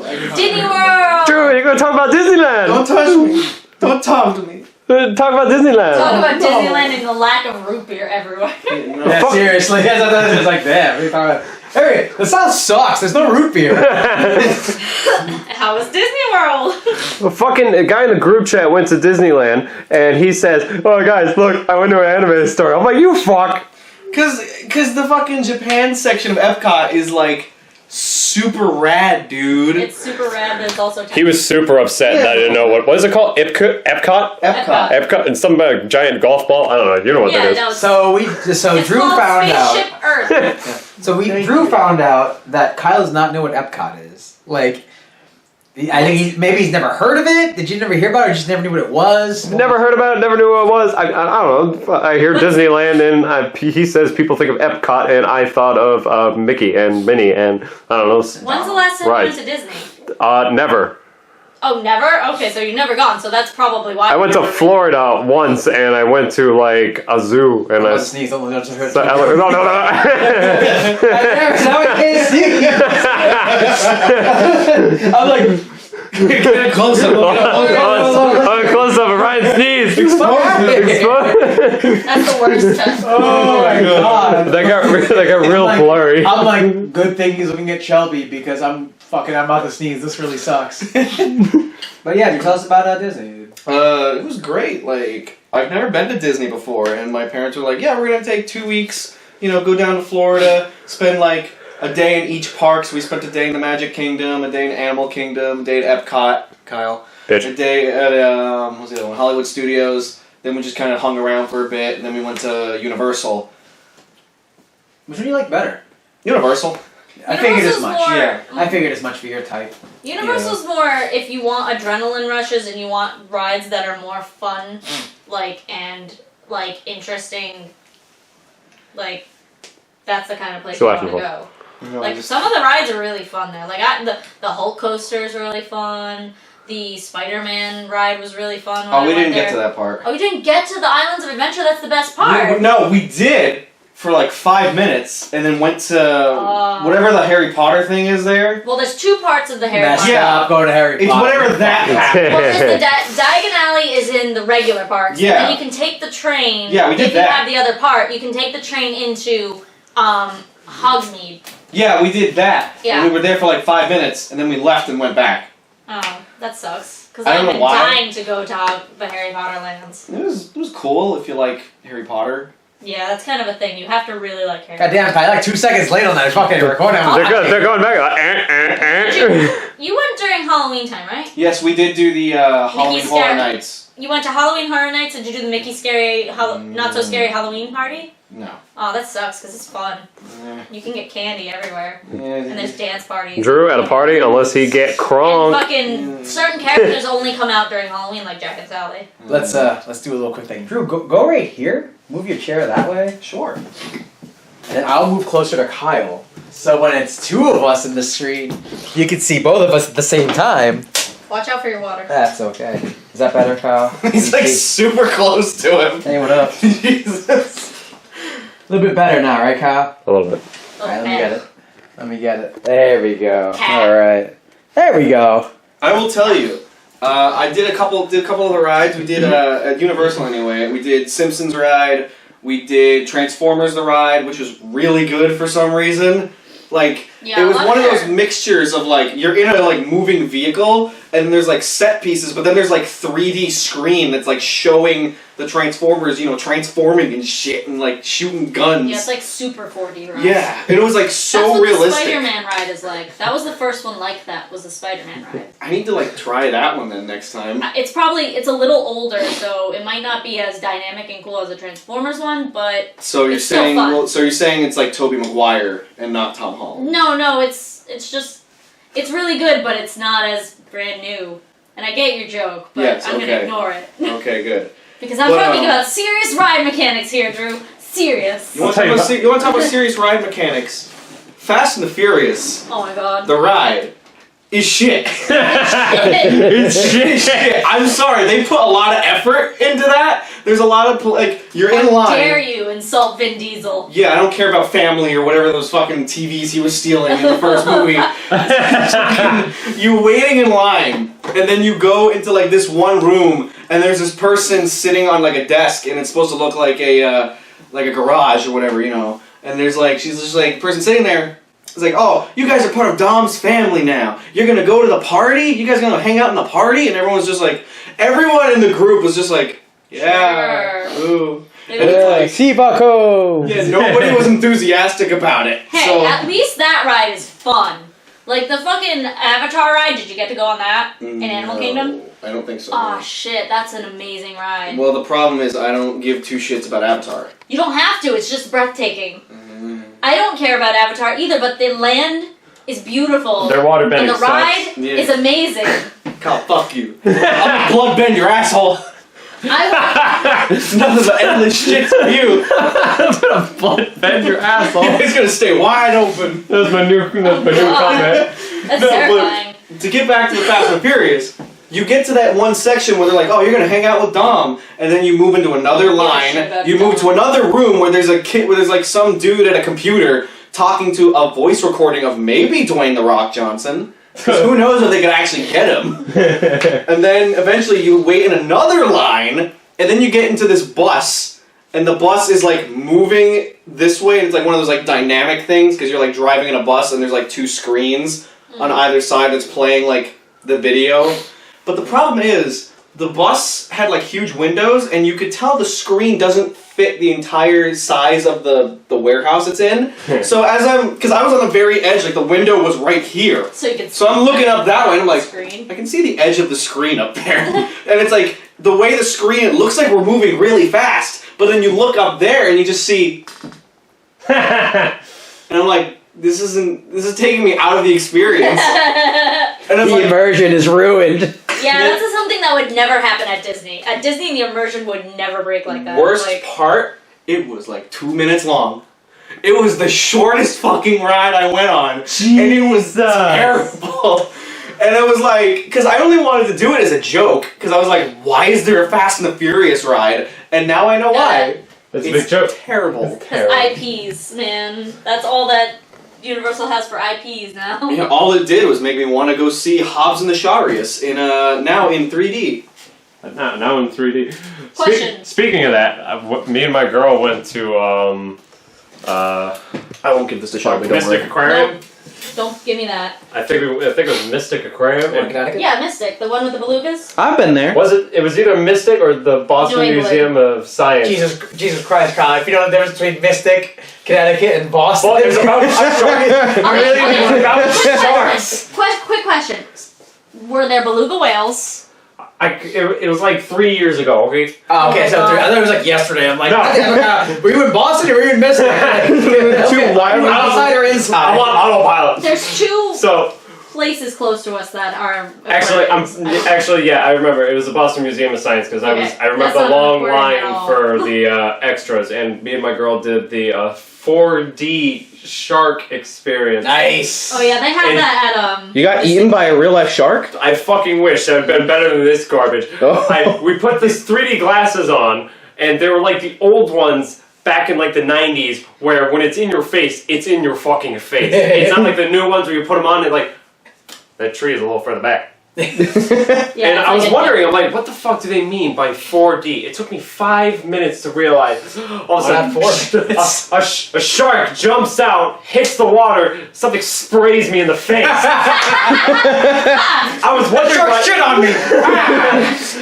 Disney World! Drew, you're gonna talk about Disneyland! Don't touch me. Don't talk to me. Talk about Disneyland! Talk about Disneyland and the lack of root beer everywhere. Yeah, seriously. It's like, damn. What are you talking about? Hey, the South sucks. There's no root beer. How was Disney World? A fucking guy in the group chat went to Disneyland and he says, "Oh guys, look, I went to an anime store." I'm like, "You fuck!" Cause the fucking Japan section of Epcot is like super rad, dude. It's super rad, but it's also He was super upset that I didn't know what is it called? Epcot? Epcot. And some giant golf ball? I don't know. You know what that is. No, So Drew found Spaceship out. Earth. Drew found out that Kyle does not know what Epcot is. Like, I think maybe he's never heard of it. Did you never hear about it, or just never knew what it was? Never heard about it. Never knew what it was. I don't know. I hear Disneyland and he says people think of Epcot and I thought of Mickey and Minnie and I don't know. When's the last time you went to Disney? Never. Oh, never? Okay, so you've never gone, so that's probably why. I went to Florida once and I went to like a zoo and I sneezed. No. no. I never. I'm like, Get close up. I'm close up and Ryan sneezed. That's the worst test. oh my god. That got real blurry. I'm like, good thing he's looking at Shelby because I'm about to sneeze. This really sucks. But yeah, tell us about Disney, dude. It was great. Like, I've never been to Disney before, and my parents were like, "Yeah, we're gonna take 2 weeks. Go down to Florida, spend like a day in each park." So we spent a day in the Magic Kingdom, a day in Animal Kingdom, a day at Epcot. Kyle. Bitch. A day at what's the other one? Hollywood Studios. Then we just kind of hung around for a bit, and then we went to Universal. Which one do you like better? Universal. I figured as much. More, yeah. I figured as much for your type. Universal's more if you want adrenaline rushes and you want rides that are more fun, and interesting. Like, that's the kind of place you want to go. Some of the rides are really fun there. Like the Hulk coaster is really fun. The Spider-Man ride was really fun. Oh, we didn't get to that part. Oh, you didn't get to the Islands of Adventure? That's the best part. No, we did for like 5 minutes, and then went to whatever the Harry Potter thing is there. Well, there's 2 parts of the Harry Potter. Yeah, I'm going to Harry Potter. It's whatever that happens. Well, because the Diagon Alley is in the regular parks. Yeah. And you can take the train. Yeah, we did if that. If you have the other part, you can take the train into Hogsmeade. Yeah, we did that. Yeah. And we were there for like 5 minutes, and then we left and went back. Oh, that sucks. Because I don't I've know been why. dying to go to the Harry Potter lands. It was cool if you like Harry Potter. Yeah, that's kind of a thing. You have to really like Harry God damn, I like 2 seconds late on that. It's fucking recording. They're going back. You went during Halloween time, right? Yes, we did do the Halloween Horror Nights. You went to Halloween Horror Nights. Did you do the Mickey Not So Scary Halloween Party? No. Oh, that sucks because it's fun. You can get candy everywhere. And there's dance parties. Drew at a party unless he get crunk. And fucking certain characters only come out during Halloween, like Jack and Sally. Let's do a little quick thing. Drew, go right here. Move your chair that way. Sure. And then I'll move closer to Kyle. So when it's 2 of us in the screen, you can see both of us at the same time. Watch out for your water. That's okay. Is that better, Kyle? He's like super close to him. Hey, what up? Jesus. A little bit better now, right, Kyle? A little bit. Alright, let me get it. There we go. Cat. Alright. There we go. I will tell you. I did a couple of the rides. We did at Universal anyway. We did Simpsons ride. We did Transformers the ride, which was really good for some reason. Like, Yeah, it was I'm one of sure. those mixtures of like you're in a like moving vehicle and there's like set pieces, but then there's like 3D screen that's like showing the Transformers, transforming and shit and like shooting guns. Yeah, it's like super 4D ride. Yeah, and it was like so That's what realistic. the Spider-Man ride is like. That was the first one like that, was the Spider-Man ride. I need to like try that one then next time. It's a little older, so it might not be as dynamic and cool as the Transformers one, but So you're it's still saying, fun. so you're saying it's like Tobey Maguire and not Tom Holland? No, it's really good, but it's not as brand new. And I get your joke, but Yes, I'm gonna okay. ignore it. Okay, good. Because I'm talking about serious ride mechanics here, Drew. Serious. You want to talk about serious ride mechanics? Fast and the Furious, Oh my god. the ride, is shit. It's shit. I'm sorry, they put a lot of effort into that. There's a lot of, you're in How line. dare you insult Vin Diesel? Yeah, I don't care about family or whatever those fucking TVs he was stealing in the first movie. you waiting in line, and then you go into like this one room, and there's this person sitting on like a desk, and it's supposed to look like a garage or whatever, you know. And there's like she's just like person sitting there. It's like, oh, you guys are part of Dom's family now. You're gonna go to the party. You guys gonna hang out in the party, and everyone's just like, everyone in the group was just like, yeah, Sure. ooh. They And were- it's like, Sibako! yeah, nobody was enthusiastic about it. Hey, So at least that ride is fun. Like the fucking Avatar ride, did you get to go on that in Animal Kingdom? I don't think so. Oh shit, that's an amazing ride. Well, the problem is I don't give two shits about Avatar. You don't have to, it's just breathtaking. I don't care about Avatar either, but the land is beautiful. Their waterbending and the ride sucks. Yeah. is amazing. Kyle, fuck you. I'm gonna blood bend your asshole. I It's nothing but endless shit for you. I'm gonna blood bend your asshole. It's gonna stay wide open. That's my new comment. that's No, terrifying. but to get back to the Fast and Furious, you get to that one section where they're like, oh, you're gonna hang out with Dom, and then you move into another shit line. about You move Dom. to another room where there's a kid, where there's like some dude at a computer talking to a voice recording of maybe Dwayne The Rock Johnson. 'Cause who knows if they could actually get him. And then eventually you wait in another line, and then you get into this bus, and the bus is like moving this way, and it's like one of those like dynamic things, because you're like driving in a bus, and there's like two screens on either side that's playing like the video. But the problem is, the bus had like huge windows, and you could tell the screen doesn't fit the entire size of the warehouse it's in. So because I was on the very edge, like the window was right here. So you can So I'm looking up that way, and I'm like, screen. I can see the edge of the screen up there. And it's like, the way the screen, it looks like we're moving really fast, but then you look up there and you just see, and I'm like, this is taking me out of the experience. And it's The like, immersion is ruined. Yeah, that's something that would never happen at Disney. At Disney, the immersion would never break like that. worst Like, part, it was like 2 minutes long. It was the shortest fucking ride I went on. And it was terrible. And it was like, because I only wanted to do it as a joke, because I was like, why is there a Fast and the Furious ride? And now I know why. That's a It's big joke. terrible. Because IPs, man. That's all that Universal has for IPs now. Yeah, all it did was make me want to go see Hobbs and the Sharius now in 3D. Now in 3D. Question. Speaking of that, me and my girl went to I won't give this to Shelby, don't Mystic worry. Aquarium. Nope. Don't give me that. I think it was Mystic Aquarium. What, Connecticut? Yeah, Mystic, the one with the belugas. I've been there. Was it? It was either Mystic or the Boston New England. Museum of Science. Jesus Christ, Kyle. If you know the difference between Mystic, Connecticut, and Boston. Well, it's about sharks. Okay, It's about sharks. Quick question. Were there beluga whales? It was like 3 years ago. Okay. Oh, okay, Oh so my God. I thought it was like yesterday. I'm like, No. were you in Boston or were you in Mystic? Too wide. Outside or inside? I want autopilot. There's two So places close to us that are actually, yeah, I remember it was the Boston Museum of Science because Okay. I remember That's the not long important line at all. for the extras, and me and my girl did the 4D shark experience. Nice. Oh yeah, they have And- that at You got eaten by a real life shark? I fucking wish I'd been better than this garbage. Oh. We put these 3D glasses on, and they were like the old ones back in like the 90s, where when it's in your face, it's in your fucking face. It's not like the new ones where you put them on and like, that tree is a little further back. Yeah, And it's I was like a- wondering, I'm like, what the fuck do they mean by 4D? It took me 5 minutes to realize. All of a sudden, Not 4 minutes. a shark jumps out, hits the water, something sprays me in the face. I was wondering Shark why, shit on me.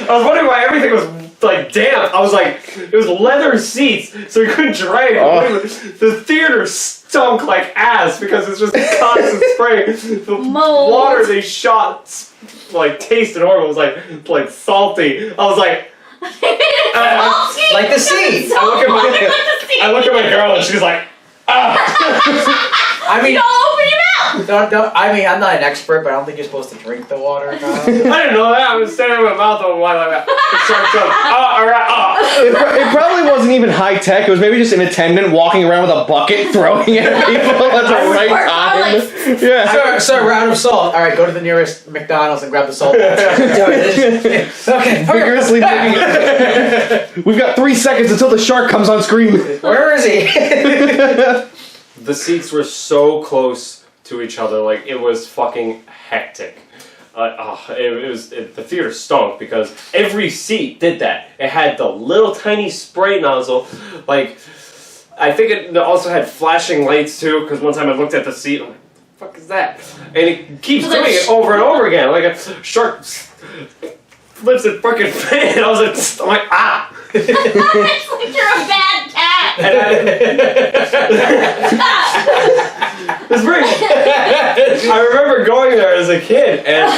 I was wondering why everything was like damp. I was like, it was leather seats, so you couldn't drag. Oh. The theater stunk like ass because it's just constant spray. The Mold. water they shot like tasted horrible. It was like salty. I was like, Like the sea. I look at my girl and she's like, I mean, Don't open your mouth! don't, I mean, I'm not an expert, but I don't think you're supposed to drink the water. Kyle. I didn't know that. I was standing with my mouth open wide like that. The shark jumped. All right. It probably wasn't even high tech. It was maybe just an attendant walking around with a bucket throwing it at people at the right time. Yeah. Sir, we're out of salt. All right, go to the nearest McDonald's and grab the salt. Okay. Vigorously making it. We've got 3 seconds until the shark comes on screen. Where is he? The seats were so close to each other, like it was fucking hectic. the theater stunk because every seat did that. It had the little tiny spray nozzle, like I think it also had flashing lights too. Because one time I looked at the seat, I'm like, "What the fuck is that?" And it keeps doing it over and over again, like a shark flips a fucking fan. I was like, I'm like, ah. It's like you're a bad cat. It's pretty. I remember going there as a kid and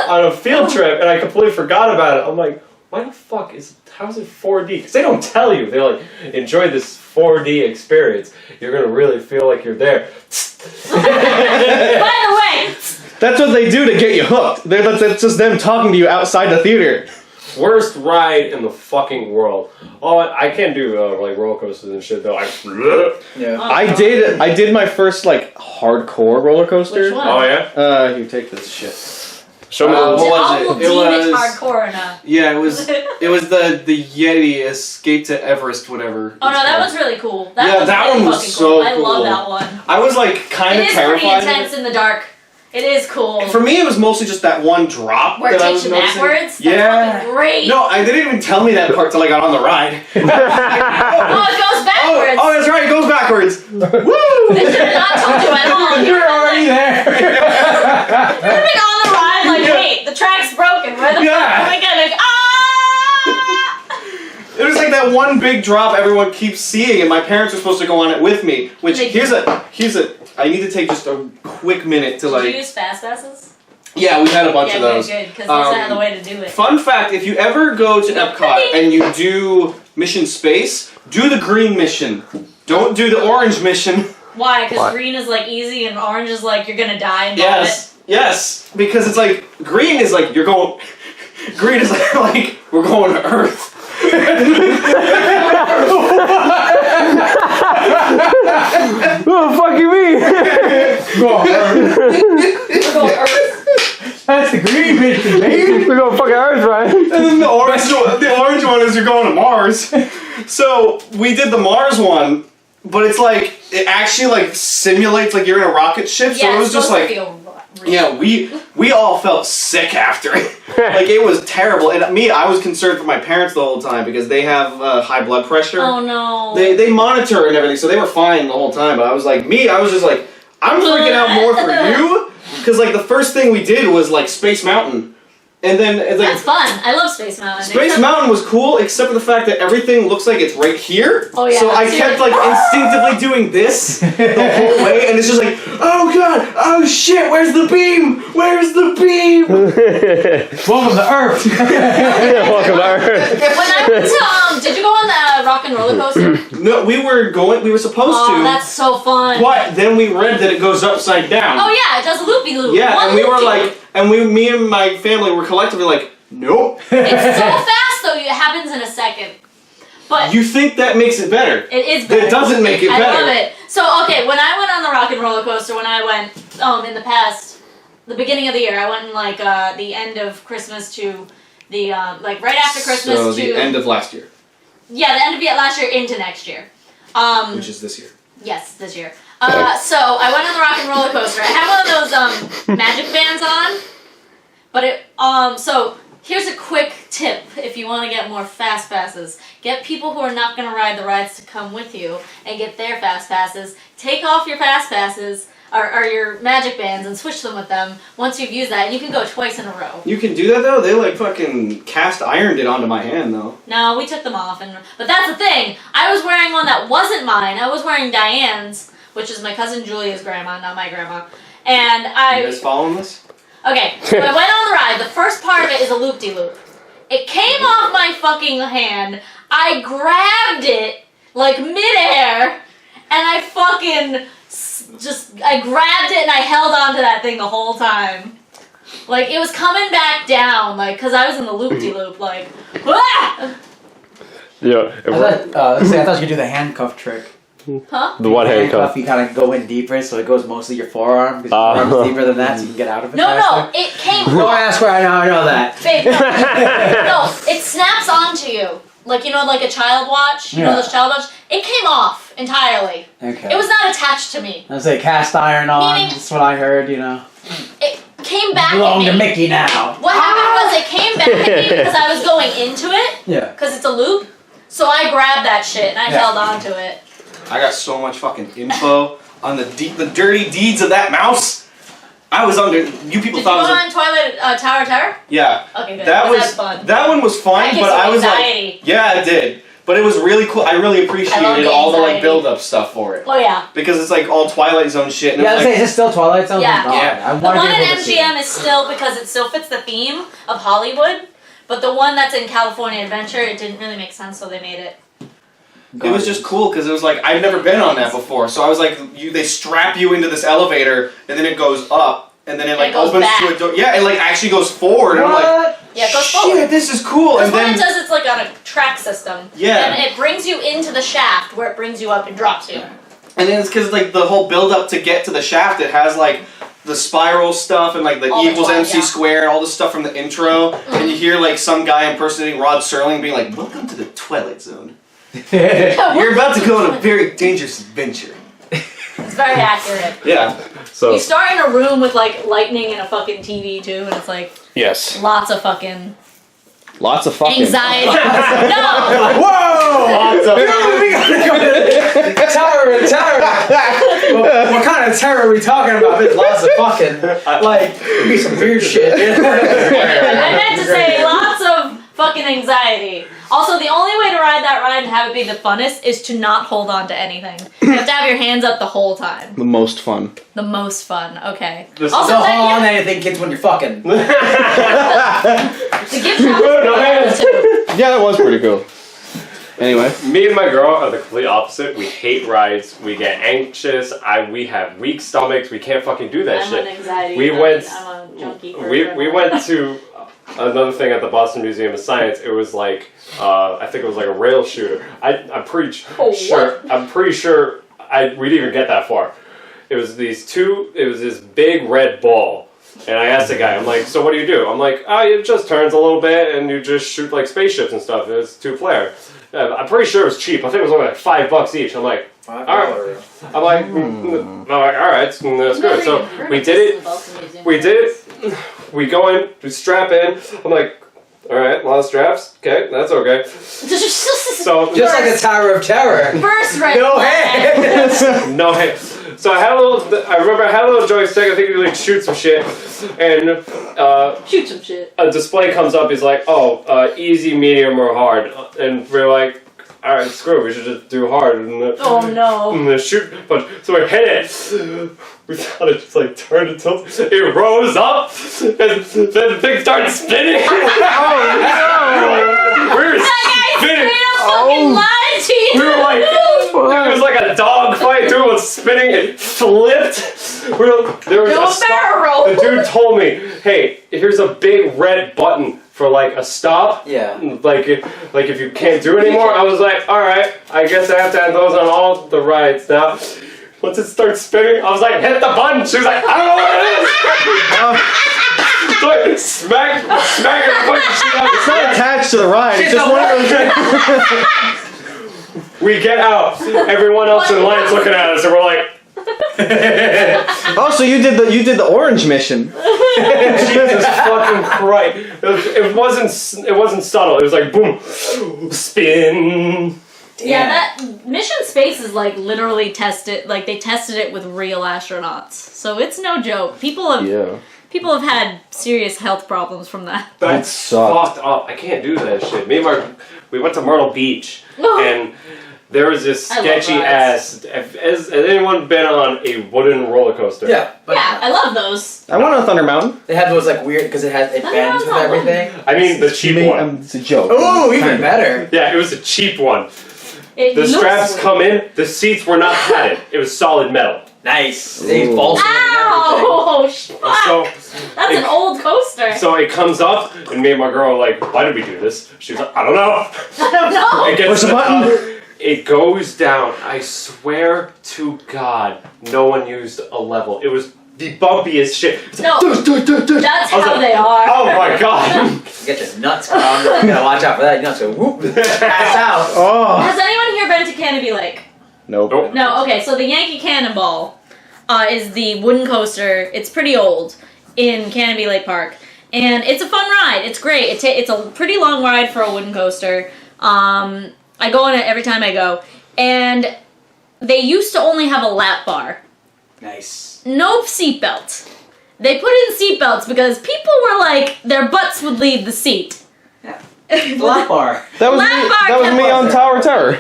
on a field trip, and I completely forgot about it. I'm like, why the fuck how's it 4D? Because they don't tell you. They're like, enjoy this 4D experience. You're gonna really feel like you're there. By the way, That's what they do to get you hooked. That's just them talking to you outside the theater. Worst ride in the fucking world. Oh, I can't do like roller coasters and shit though. Yeah. I did my first like hardcore roller coaster. Which one? Oh yeah. You take this shit. Show me. what was I will it? deem It it was- hardcore or not. Yeah, it was the Yeti Escape to Everest, whatever. Oh no, it's that called. was really cool. That Yeah, was that really one was fucking so cool. I cool. love that one. I was like kind It of is pretty terrified. intense in the dark. It is cool. For me, it was mostly just that one drop Where it that I takes was you noticing. backwards. That's Yeah. fucking great. No, I didn't even tell me that part till I got on the ride. Oh, it goes backwards. Oh, that's right, it goes backwards. Woo! They should have not told you at all. You're already there. You've been on the ride like, wait, the track's broken. Where the Yeah. fuck am I gonna? Ah! It was like that one big drop everyone keeps seeing, and my parents were supposed to go on it with me. Which They here's a. I need to take just a quick minute to Did like. you use fast passes? Yeah, we've had a bunch Yeah, of those. good, because that's not the way to do it. Fun fact: if you ever go to Epcot and you do Mission Space, do the green mission. Don't do the orange mission. Why? Because green is like easy and orange is like you're gonna die and Yes, because it's like green is like you're going. Green is like we're going to Earth. Oh, fuck you mean? Go on. We're going Earth. That's the green mission, baby. We're going fucking Earth, right? And then the orange one is you're going to Mars. So we did the Mars one, but it's like it actually like simulates like you're in a rocket ship. So Yeah, it was it's just supposed like to feel real. yeah, we all felt sick after it. Like it was terrible. And I was concerned for my parents the whole time because they have high blood pressure. Oh no. They monitor and everything, so they were fine the whole time. But I was like, I was just like, I'm freaking out more for you because like the first thing we did was like Space Mountain, and then it's like That's fun. I love Space Mountain. Space Mountain was cool except for the fact that everything looks like it's right here. Oh, yeah, So I so kept you're like instinctively doing this the whole way, and it's just like, oh god, oh shit, where's the beam? Where's the beam? Welcome to Earth. Welcome to Earth. When I went to did you go on the rock and roller coaster? No, we were supposed Oh, to. that's so fun. But then we read that it goes upside down. Oh yeah, it does a loopy loop. Yeah, One and we were loop-de-loop. like, me and my family were collectively like, nope. It's so fast though. It happens in a second. But You think that makes it better? it is better. It doesn't make it I better. love it. So okay, when I went on the rock and roller coaster, when I went in the past, the beginning of the year, I went in like the end of Christmas to the like right after Christmas So to the end of last year, yeah, the end of last year into next year. which is this year. Yes, this year. So I went on the rock and roller coaster. I had one of those magic bands on, but it so here's a quick tip if you want to get more fast passes. Get people who are not going to ride the rides to come with you and get their fast passes. Take off your fast passes or your magic bands and switch them with them once you've used that. And you can go twice in a row. You can do that though. They like fucking cast ironed it onto my hand though. No, we took them off, but that's the thing. I was wearing one that wasn't mine. I was wearing Diane's, which is my cousin Julia's grandma, not my grandma. And You I guys following this? okay. So I went on the ride. The first part of it is a loop-de-loop. It came off my fucking hand. I grabbed it like midair, and I fucking I grabbed it and I held onto that thing the whole time. Like it was coming back down, like because I was in the loop-de-loop, like. Ah! Yeah. I thought you could do the handcuff trick. Huh? The one handcuff. You kind of go in deeper, so it goes mostly your forearm because your forearm's deeper than that, so you can get out of it. No, faster. it came Don't off. ask where I know that. Babe, no, it snaps onto you. Like, you know, like a child watch? You know Yeah. those child watch? It came off entirely. Okay. It was not attached to me. I say cast iron on. Meaning- That's what I heard. You know. It came back Belong to at me. Mickey now. What happened was it came back at me because I was going into it. Yeah. Because it's a loop. So I grabbed that shit and I held on to it. I got so much fucking info on the dirty deeds of that mouse. I was under. You people Did thought you it go was. on Twilight Tower Terror? Yeah. Okay, good. That was That's fun. that one was fun, That gives but you I was anxiety. like, yeah, it did. But it was really cool. I really appreciated the all the like anxiety. build up stuff for it Oh yeah. because it's like all Twilight Zone shit. And Yeah, I was it's saying, like, is this still Twilight Zone? Yeah. Oh, Yeah. I The wanted one to be in able to see MGM it. is still because it still fits the theme of Hollywood, but the one that's in California Adventure, it didn't really make sense, so they made it. it was just cool because it was like I've never been on that before. So I was like, they strap you into this elevator and then it goes up. And then it like goes opens back. to a door. Yeah, it like actually goes forward. And I'm like, What? Yeah, it goes shit, forward. this is cool. Because And what then it does, it's like on a track system. Yeah. And it brings you into the shaft where it brings you up and drops you. and then it's because like the whole build up to get to the shaft. It has like the spiral stuff and like the All the equals Twilight, MC yeah. squared and all this stuff from the intro. And you hear like some guy impersonating Rod Serling being like, "Welcome to the Twilight Zone. You're about to go on a very dangerous adventure." It's very accurate. Yeah. So You start in a room with like lightning and a fucking TV too, and it's like Yes. lots of fucking Lots of fucking. anxiety. No! Whoa! lots of- We gotta go to terror. What kind of terror are we talking about? There's lots of fucking, like, it'd be some weird shit. I meant to say lots of fucking anxiety. Also, the only way to ride that ride and have it be the funnest is to not hold on to anything. You have to have your hands up the whole time. The most fun. The most fun. Okay. This Also, Don't that- hold on to yeah, anything, kids, when you're fucking. the gift shop is No hands. too. Yeah, that was pretty cool. Anyway. Me and my girl are the complete opposite. We hate rides. We get anxious. We have weak stomachs. We can't fucking do that I'm shit. an anxiety. We went- I'm a junkie. for We adrenaline. went to another thing at the Boston Museum of Science. It was like I think it was like a rail shooter. I'm pretty sure. what? I'm pretty sure we didn't even get that far. It was this big red ball. And I asked the guy, I'm like, so what do you do? I'm like, it just turns a little bit and you just shoot like spaceships and stuff. It's 2-player. I'm pretty sure it was cheap. I think it was only like $5 each. I'm like, all right. I'm like, all right, that's good. So we did it. We did it. We go in, we strap in. I'm like, all right, a lot of straps. Okay, that's okay. So Just like the Tower of Terror. First red No flag. hands! no hands. So I remember I had a little joystick. I think you like shoot some shit, and Shoot some shit. a display comes up. He's like, easy, medium, or hard, and we're like, all right, screw it. We should just do hard. And Oh no. the shoot, but so we hit it. We thought it just like turned and tilted. It rose up, and then the thing started spinning. We were spinning. Fucking lied to you. We were like, it was like a dog fight. Dude was spinning. It flipped. There was Do a barrel roll. The dude told me, "Hey, here's a big red button for like a stop. Yeah. Like if you can't do it anymore." I was like, "All right, I guess I have to have those on all the rides now." Once it starts spinning, I was like, "Hit the button." She was like, "I don't know what it is." So I smack her fucking shit out. It's not attached to the ride. It's just one of those. We get out. Everyone else in line's looking at us, and we're like, Oh, so you did the orange mission. Jesus fucking Christ! It wasn't subtle. It was like boom, spin. Yeah, that Mission Space is like literally tested. Like they tested it with real astronauts, so it's no joke. People have had serious health problems from that. That's sucked. fucked up. I can't do that shit. We went to Myrtle Beach, and there was this I love sketchy rides. ass. Has anyone been on a wooden roller coaster? Yeah. But Yeah, I love those. I went on Thunder Mountain. they have those like weird, because it bends with everything. I mean the cheap one. It's a joke. Ooh, even better. Yeah, it was a cheap one. It The looks- straps come in. The seats were not padded. It was solid metal. Nice. They Ooh. balls. Ow! Fuck. So That's an old coaster. So it comes up, and me and my girl are like, "Why did we do this?" She's like, "I don't know." I don't know. It gets Push to the the button. top. It goes down. I swear to God, no one used a level. It was the bumpiest shit. It's No. like, That's I was how like, they are. oh my God. Get your nuts wrong. You gotta watch out for that. Your nuts go whoop. Pass out. Oh. Has anyone here been to Canopy Lake? Nope. Nope. No, okay, so the Yankee Cannonball is the wooden coaster. It's pretty old. in Canopy Lake Park. And it's a fun ride. It's great. It's a pretty long ride for a wooden coaster. I go on it every time I go. And they used to only have a lap bar. Nice. No seatbelt. They put in seatbelts because people were like, their butts would leave the seat. Yeah. Lap bar. That was Lap me. bar That was me on Tower Terror.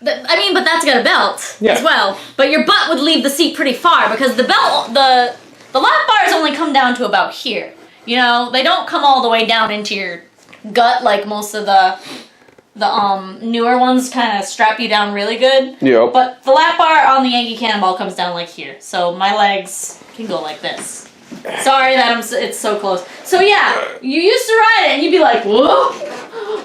I mean, but that's got a belt Yeah. as well. But your butt would leave the seat pretty far because the lap bars only come down to about here. You know, they don't come all the way down into your gut like most of the newer ones kind of strap you down really good. Yep. But the lap bar on the Yankee Cannonball comes down like here. So my legs can go like this. Sorry that it's so close. So yeah, you used to ride it and you'd be like, whoa,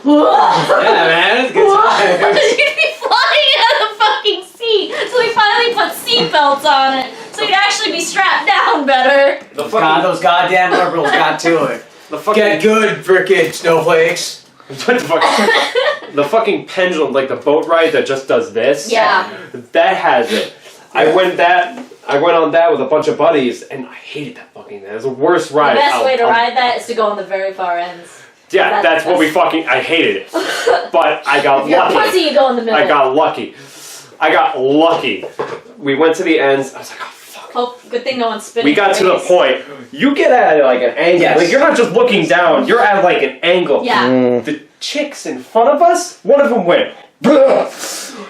whoa. Yeah, man, it's a good time. You'd be flying out of the fucking seat. So they finally put seatbelts on it so you'd actually be strapped down better. God, those goddamn liberals got to it. The fucking Get good, frickin' snowflakes. what the fuck? The fucking pendulum, like the boat ride that just does this. Yeah. That has it. I went on that with a bunch of buddies, and I hated that fucking thing. It was the worst ride. The best way to ride that is to go on the very far ends. Yeah, that's what we fucking. I hated it, but I got If you're a lucky. pussy, you go in the middle. I got lucky. We went to the ends. I was like, oh fuck. Oh, good thing no one's spinning. We got to the your face. point. You get at like an angle. Yes. Like you're not just looking down. You're at like an angle. Yeah. The chicks in front of us. One of them went.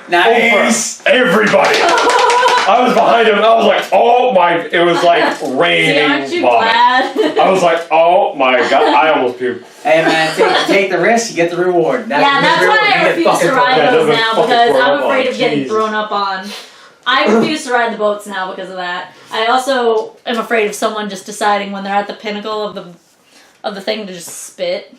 Nice. Over everybody. I was behind him and I was like, oh my, it was like raining Aren't you vomit. glad? I was like, oh my god, I almost puked. Hey man, take the risk, you get the reward. Yeah, that's why I refuse to ride Yeah, those those are now fucking because thrown I'm up afraid on. of getting Jesus. thrown up on. I refuse to ride the boats now because of that. I also am afraid of someone just deciding when they're at the pinnacle of the thing to just spit.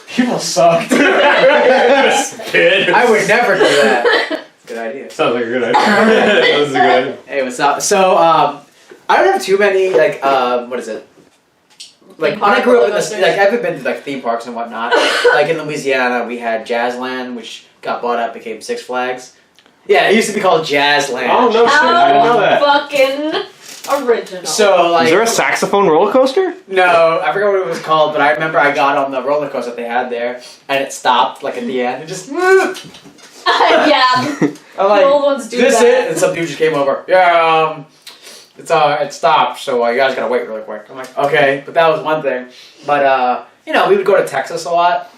People sucked. Spit. I would never do that. Good idea. Sounds like a good idea. That was a good idea. Hey, what's up? So, I don't have too many, like, what is it? Like, Theme when I park grew up roller in this, coasters? like, I've been to, like, theme parks and whatnot. Like, in Louisiana, we had Jazzland, which got bought up, became Six Flags. Yeah, it used to be called Jazzland. Oh no shit, I didn't know that. Fucking original. So, like... Is there a saxophone roller coaster? No, I forgot what it was called, but I remember I got on the roller coaster that they had there, and it stopped, like, at the end. It just... yeah, I'm like, the old ones do this that. it? And some dude just came over. Yeah, it stopped, so you guys gotta wait really quick. I'm like, okay, but that was one thing. But you know, we would go to Texas a lot.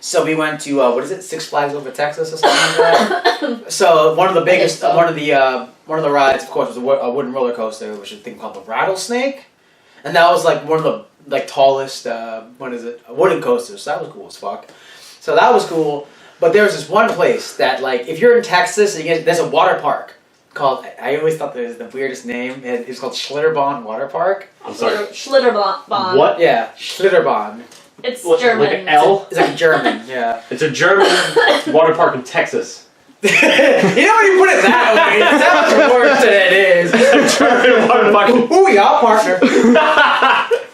So we went to what is it, Six Flags Over Texas or something like that. So one of the biggest, so. one of the rides, of course, was a wooden roller coaster, which is a thing called the Rattlesnake, and that was like one of the tallest wooden coasters. So that was cool as fuck. So that was cool. But there's this one place that, like, if you're in Texas, there's a water park called, I always thought that was the weirdest name. It's called Schlitterbahn Water Park. I'm sorry. Schlitterbahn. What? Yeah, Schlitterbahn. It's What, German. like an L? It's like German, yeah. It's a German water park in Texas. You know when you put it that way, it sounds worse than it is. German water park. Ooh, yeah, partner.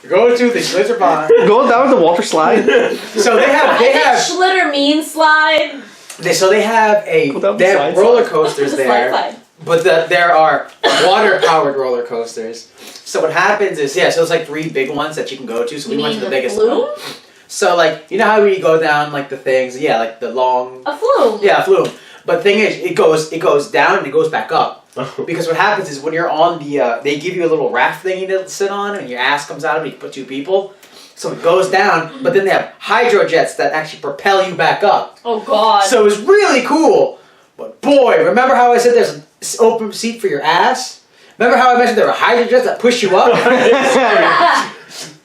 Go to the Schlitterbahn. Go down the water slide. So they I think have Schlitter mean slide. they have roller coasters there. Slide. But there are water-powered roller coasters. So what happens is, so it's like 3 big ones that you can go to. So You we went mean to the the biggest flume? one. So like, you know how we go down like the things, like the long, A flume. flume. But the thing is, it goes down and it goes back up. Because what happens is when you're on the, they give you a little raft thing to sit on, and your ass comes out of it. You can put 2 people. So it goes down, but then they have hydrojets that actually propel you back up. Oh God. So it's really cool. But boy, remember how I said there's an open seat for your ass? Remember how I mentioned there were hydrojets that push you up?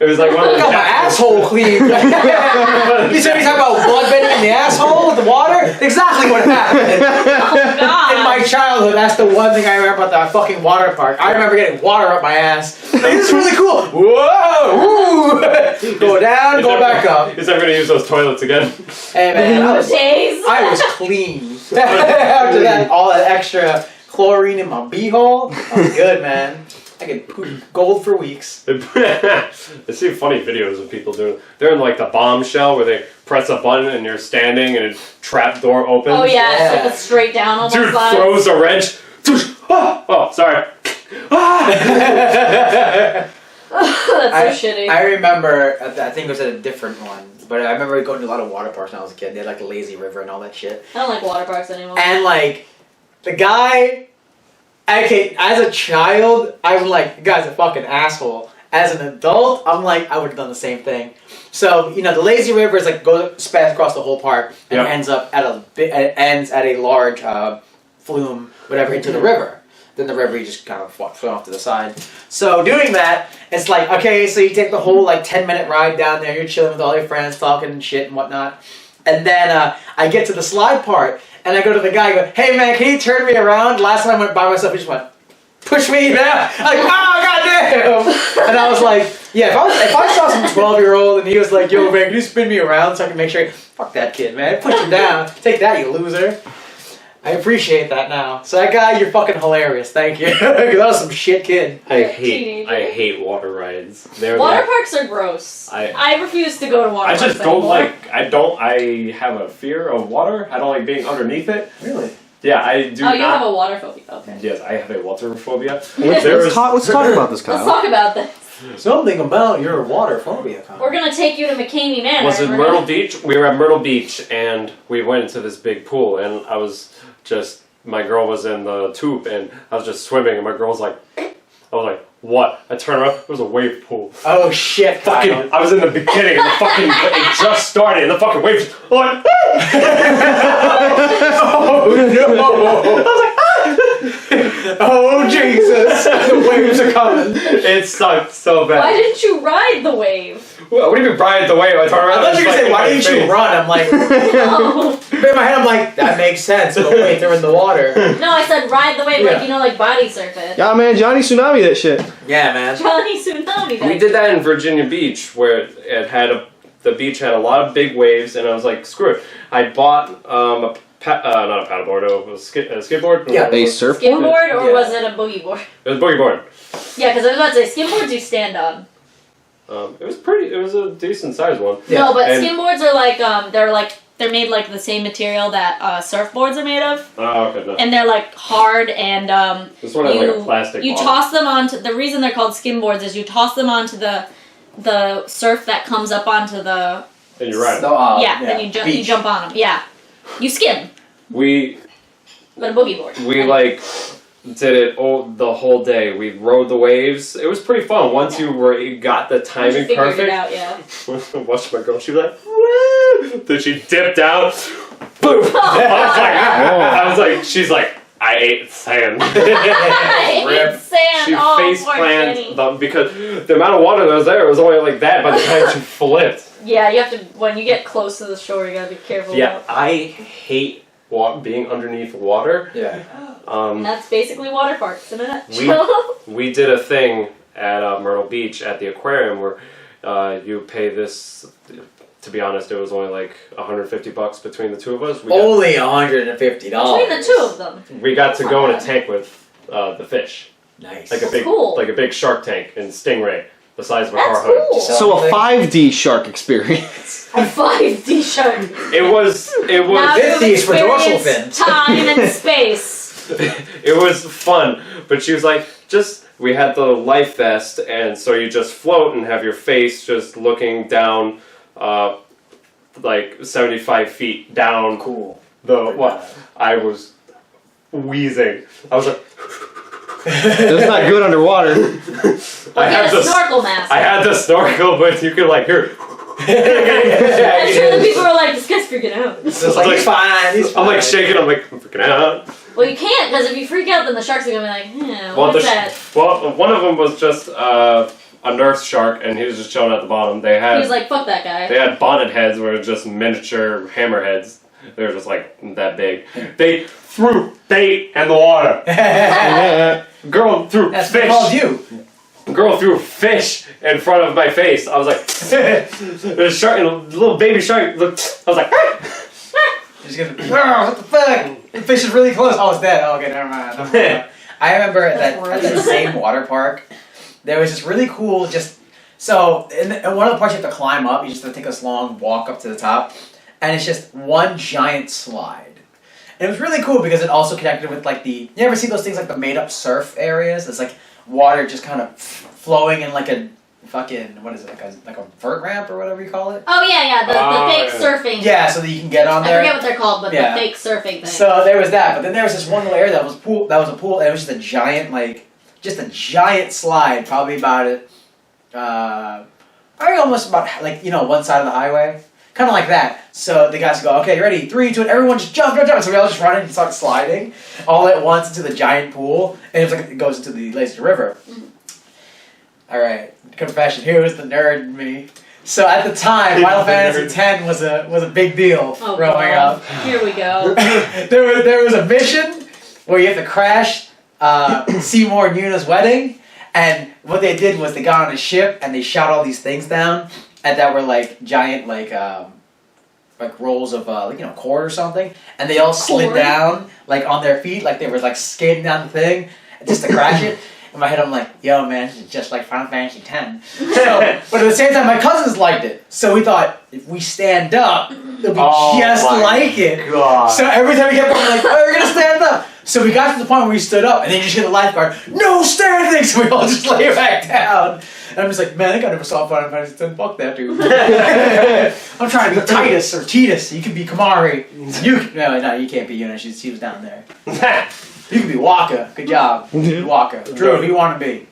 It was like one of I the got my asshole clean. You said you talking about bloodbending in the asshole with the water? Exactly what happened. Oh God. In my childhood, that's the one thing I remember about that fucking water park. I remember getting water up my ass. Like, this is really cool. Whoa! Woo! Go down, go back up. He's never gonna use those toilets again. Hey man, I was clean. After that, all that extra chlorine in my beehole, I'm good, man. I could poop gold for weeks. I see funny videos of people doing. They're in like the bombshell where they press a button and you're standing and a trap door opens. Oh yeah, it's Yeah. like a straight down almost Dude slide. throws a wrench. Oh, sorry. That's so shitty. I remember, I think it was at a different one, but I remember going to a lot of water parks when I was a kid. They had like a lazy river and all that shit. I don't like water parks anymore. And like, the guy, okay, as a child, I'm like, the guy's a fucking asshole. As an adult, I'm like, I would have done the same thing. So, you know, the lazy river is like, spans across the whole park and ends up at a large flume, whatever, into the river. Then the river, you just kind of float off to the side. So doing that, it's like, okay, so you take the whole like 10-minute ride down there, you're chilling with all your friends, talking and shit and whatnot. And then I get to the slide part, and I go to the guy, I go, hey man, can you turn me around? Last time I went by myself, he just went, push me down. I'm like, oh goddamn! And I was like, yeah, if I saw some 12-year-old and he was like, yo man, can you spin me around so I can make sure, fuck that kid, man, push him down. Take that, you loser. I appreciate that now. So that guy, you're fucking hilarious. Thank you. Because that was some shit kid. I hate water rides. Water parks are gross. I refuse to go to water parks. I just don't like. I have a fear of water. I don't like being underneath it. Really? Yeah, I do. Oh, you have a water phobia. Okay. Yes, I have a water phobia. Let's talk about this, Kyle. Let's talk about this. Something about your water phobia. We're gonna take you to McCamey Manor. Was it Myrtle Beach? We were at Myrtle Beach, and we went into this big pool, and I was just, my girl was in the tube, and I was just swimming, and my girl was like, I was like, what? I turned around, it was a wave pool. Oh shit! Fucking, I was in the beginning, and the fucking, it just started, and the fucking waves, like, oh no! I was like, oh Jesus! The waves are coming. It sucked so bad. Why didn't you ride the wave? What do you mean ride the wave? I turned around. I thought you were gonna say, why didn't you run? I'm like, No. in my head, I'm like, that makes sense. But wait, they're in the water. No, I said ride the wave, like, you know, like body surf it. Yeah, man, Johnny Tsunami that shit. Yeah, man. Johnny Tsunami. We did that in Virginia Beach, where it had the beach had a lot of big waves, and I was like, screw it. I bought not a paddleboard, it was a skateboard. Yeah, a surfboard. Skimboard, or Yeah. was it a boogie board? It was a boogie board. Yeah, because I was about to say, skimboards you stand on. It was a decent sized one. Yeah. No, but And- skimboards are they're made like the same material that surfboards are made of. Oh, okay, no. And they're like hard and This one has like a plastic you bottom. toss them onto, the reason they're called skimboards is you toss them onto the surf that comes up onto the, And you're right. then you jump on them. Yeah. You skim, We but a boogie board. like did it the whole day. We rode the waves. It was pretty fun once you got the timing Figured perfect. it out, yeah. Watched my girl. She was like, woo! Then she dipped out. Boom! I was like, she's like, I ate sand. I Rip. hate sand. She Oh, face poor planted Jenny. because the amount of water that was there was only like that by the time she flipped. Yeah, you have to, when you get close to the shore, you gotta be careful. Yeah, I hate being underneath water. Yeah. And that's basically water parks in a nutshell. We did a thing at Myrtle Beach at the aquarium where you pay this. To be honest, it was only like $150 between the two of us. Only $150. Between the two of them. We got to go in a tank with the fish, Nice. like That's a big, cool. like a big shark tank and stingray, the size of a That's car hood. cool. So a 5D shark experience. A 5D shark. It was. Now you've 50s for dorsal experienced fins. time and space. It was fun, but she was like, we had the life vest, and so you just float and have your face just looking down, like 75 feet down. Cool. I was wheezing. I was like, That's not good underwater. I Get had a snorkel mask. I had the snorkel, but you could like hear. I'm sure the people are like, this guy's freaking out. It's just like, he's fine. He's fine. I'm like shaking. I'm like, I'm freaking out. Well, you can't, because if you freak out, then the sharks are gonna be like, Well, what's that? one of them was just a nurse shark, and he was just chilling at the bottom. They He had was like, fuck that guy. they had bonnet heads, where it was just miniature hammerheads. They were just like that big. They threw bait in the water. Girl threw That's fish. called you. Girl threw fish in front of my face. I was like, the shark, a little baby shark. Looked. I was like, Just gonna, what the fuck? The fish is really close. Oh, it's dead. Oh, okay, never mind. I remember at that same water park, there was this really cool, so in one of the parts you have to climb up, you just have to take this long walk up to the top, and it's just one giant slide. And it was really cool because it also connected with like you ever see those things like the made up surf areas? It's like water just kind of flowing in like a fucking, what is it, like a vert ramp or whatever you call it? Oh yeah, the fake surfing. Yeah, so that you can get on there. I forget what they're called, but Yeah. the fake surfing thing. So there was that, but then there was this one little area that was a pool, and it was just a giant slide, probably about probably almost about like one side of the highway, kind of like that. So the guys go, okay, ready, 3, 2, and everyone just jump. So we all just running and start sliding all at once into the giant pool, and it's like it goes into the lazy river. All right, confession. Here was the nerd in me. So at the time, Final Fantasy X was a big deal growing up. Here we go. there was a mission where you have to crash Seymour and Yuna's wedding, and what they did was they got on a ship and they shot all these things down, and that were like giant like rolls of cord or something, and they all slid down like on their feet, like they were like skating down the thing just to crash it. In my head, I'm like, yo, man, this is just like Final Fantasy X. So, but at the same time, my cousins liked it. So we thought, if we stand up, it'll be just like it. God. So every time we kept going, like, oh, we're going to stand up. So we got to the point where we stood up, and then you just hit the lifeguard, no standing! So we all just lay back down. And I'm just like, man, I think I never saw Final Fantasy X. Fuck that, dude. I'm trying to be Titus or Titus. You can be Kamari. No, you can't be Yuna. She was down there. You can be Waka. Good job. Waka. Drew, who do you want to be?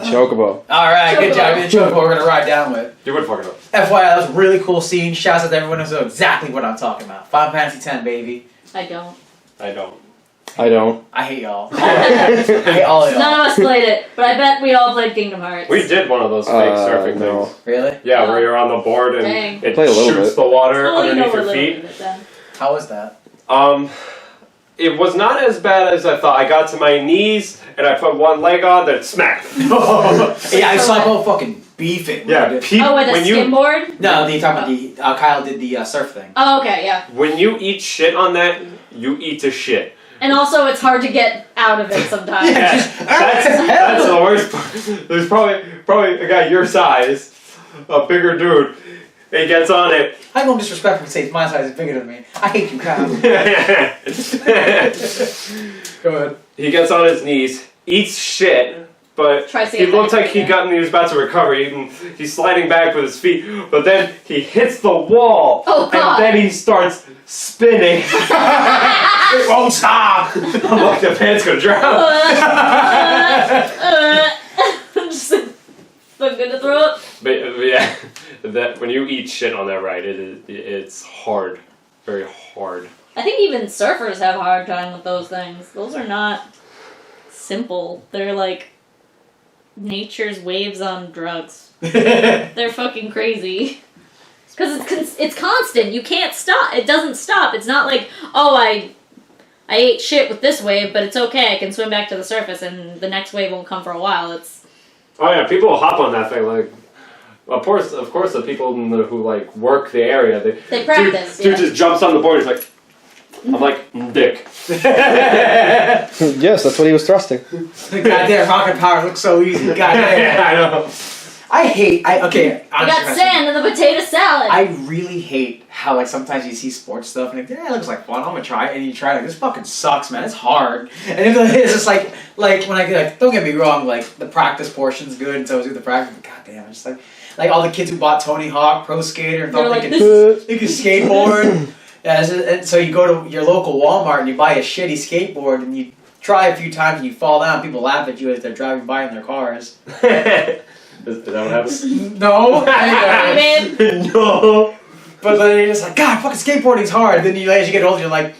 Chocobo. Alright, good job. You're the Chocobo we're going to ride down with. You would fuck it up. FYI, that was a really cool scene. Shouts out to everyone who knows exactly what I'm talking about. Final Fantasy X, baby. I don't. I don't. I hate y'all. I hate all of y'all. None of us played it, but I bet we all played Kingdom Hearts. We did one of those fake surfing things. Really? Yeah, Oh. where you're on the board and Dang. it Play a little shoots bit. the water Oh, you know underneath we're your living feet. with it then. How was that? It was not as bad as I thought. I got to my knees and I put one leg on, then smack. Yeah, I saw both fucking beefing. Yeah, Oh, with a when you skimboard? No, you're talking about Kyle did the surf thing. Oh, okay, yeah. when you eat shit on that, you eat to shit. And also, it's hard to get out of it sometimes. Yeah, that's the worst part. There's probably a guy your size, a bigger dude. He gets on it. I won't disrespect to say my size is bigger than me. I hate you, Kyle. Go ahead. He gets on his knees, eats shit, but Tries to he get looks back like he again. got he was about to recover. He's sliding back with his feet, but then he hits the wall, Oh, God. and then he starts spinning. It won't stop. I'm like, the pants gonna drown. I'm just so good to throw up. But yeah, that when you eat shit on that ride, it's hard, very hard. I think even surfers have a hard time with those things. Those are not simple. They're like nature's waves on drugs. They're fucking crazy. Because it's constant. You can't stop. It doesn't stop. It's not like, oh, I ate shit with this wave, but it's okay. I can swim back to the surface, and the next wave won't come for a while. It's Oh yeah, people will hop on that thing like. Of course, the people who like work the area, they practice. Dude just jumps on the board. He's like, I'm like, dick. Yes, that's what he was thrusting. Goddamn, rocket power looks so easy. Goddamn. Yeah, I know. Okay. You got sand in the potato salad. I really hate how like sometimes you see sports stuff and it looks like fun. I'm gonna try it, and you try it. Like, this fucking sucks, man. It's hard. And it's just like when I get like, don't get me wrong, like the practice portion's good, and so I do the practice. But goddamn, it's just like all the kids who bought Tony Hawk Pro Skater and They're thought like, they this could skateboard. Yeah, and so you go to your local Walmart and you buy a shitty skateboard and you try a few times and you fall down. People laugh at you as they're driving by in their cars. Is that what happens? No. Man. No. But then you're just like, God, fucking skateboarding's hard. Then you, as you get older, you're like,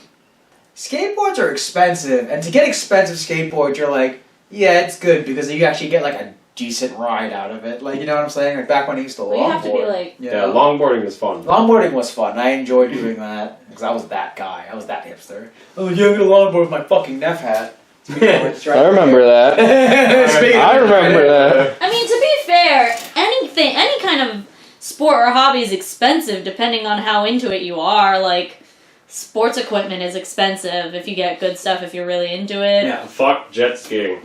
skateboards are expensive. And to get expensive skateboards, you're like, yeah, it's good because you actually get like a decent ride out of it. Like, you know what I'm saying? Like back when I used to longboard. Well, you have to be like, you Yeah, know? longboarding is fun. Longboarding was fun. I enjoyed doing that because I was that guy. I was that hipster. Oh, yeah, I'm gonna longboard with my fucking Neff hat. I remember that. I remember that. I mean, to be fair, any kind of sport or hobby is expensive depending on how into it you are. Like, sports equipment is expensive if you get good stuff, if you're really into it. Yeah. Fuck jet skiing.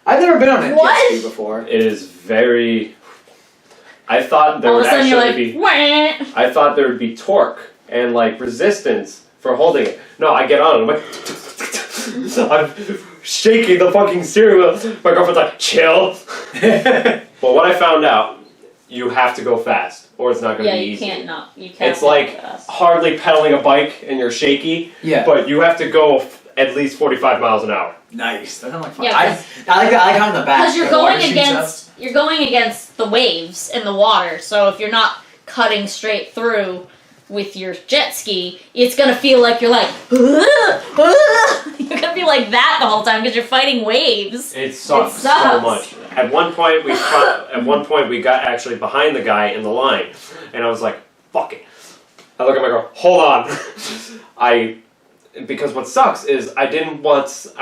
I've never been on a What? jet ski before. It is very. I thought there All of would a sudden you're actually like, be. Wah! I thought there would be torque and like resistance for holding it. No, I get on. I'm like, I'm shaking the fucking steering wheel. My girlfriend's like, chill. Well, what I found out, you have to go fast, or it's not going to be easy. You can't. It's like hardly pedaling a bike and you're shaky. Yeah. But you have to go at least 45 miles an hour. Nice. That sounds like fun. Yeah, I like that. I like how in the back. Because you're the water going shoots against the waves in the water. So if you're not cutting straight through with your jet ski, it's gonna feel like you're like you're gonna be like that the whole time because you're fighting waves. It sucks so much. At one point we got actually behind the guy in the line, and I was like, "Fuck it." I look at my girl. Hold on. Because what sucks is I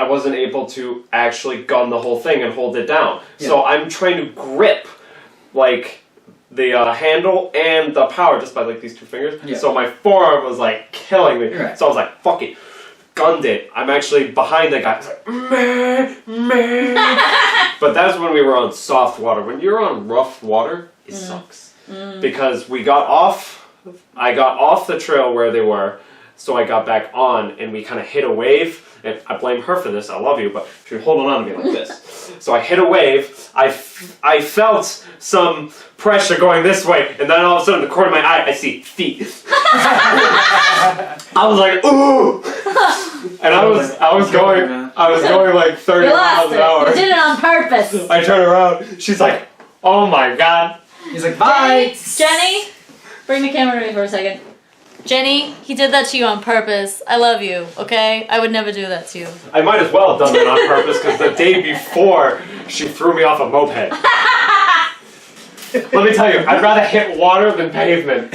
wasn't able to actually gun the whole thing and hold it down. Yeah. So I'm trying to grip like the handle and the power just by like these two fingers. Yeah. So my forearm was like killing me. Right. So I was like, fuck it. Gunned it. I'm actually behind the guy. I was like, meh. But that's when we were on soft water. When you're on rough water, it sucks. Because I got off the trail where they were. So I got back on, and we kind of hit a wave, and I blame her for this, I love you, but she was holding on to me like this. So I hit a wave, I felt some pressure going this way, and then all of a sudden, in the corner of my eye, I see feet. I was like, ooh! And I was going like 30 miles an hour. You did it on purpose. I turn around, she's like, oh my god. He's like, bye! Jenny, bring the camera to me for a second. Jenny, he did that to you on purpose. I love you, okay? I would never do that to you. I might as well have done that on purpose because the day before, she threw me off a moped. Let me tell you, I'd rather hit water than pavement.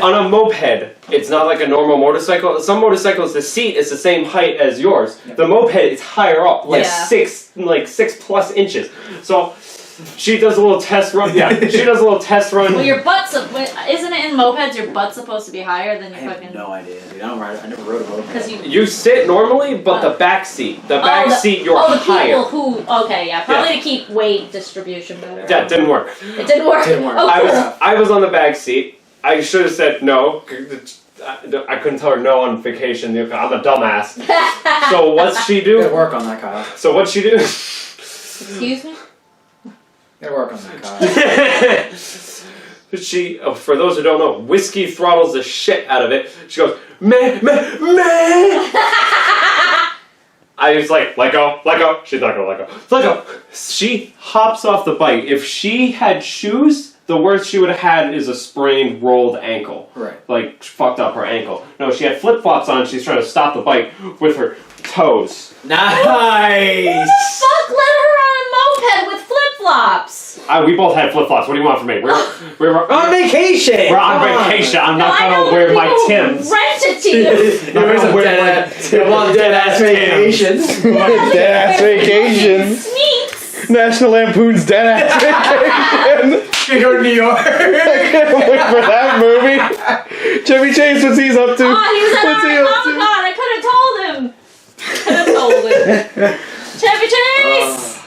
On a moped, it's not like a normal motorcycle. Some motorcycles, the seat is the same height as yours. The moped is higher up, like 6+ inches. So she does a little test run. Yeah, she does a little test run. Well, your butt's isn't it in mopeds? Your butt's supposed to be higher than your fucking. I have no idea, dude. I never rode a moped. You sit normally, but the back seat, you're higher. Probably to keep weight distribution better. Yeah, it didn't work. It didn't work. Oh, cool. I was on the back seat. I should have said no. I couldn't tell her no on vacation. I'm a dumbass. So what's she do? Gotta work on that, Kyle. So what's she do? Excuse me? Gotta work on that, Kyle. She, for those who don't know, whiskey throttles the shit out of it. She goes, meh, meh, meh. I was like, let go. She's not gonna let go. Let go. She hops off the bike. If she had shoes, the worst she would have had is a sprained, rolled ankle. Right. Like, fucked up her ankle. No, she had flip-flops on. She's trying to stop the bike with her toes. Nice! Who the fuck let her on a moped with flip-flops? We both had flip-flops. What do you want from me? We're on vacation! We're on vacation. I'm not gonna wear my Timbs. Rent it to you! I'm gonna wear my dead-ass vacations. Dead-ass vacations. Sneaks! National Lampoon's Dead-ass Vacation. You go to New York. I can't wait for that movie. Chevy Chase, what's he's up to? Oh, he was at Comic-Con. I could have told him. Chevy Chase!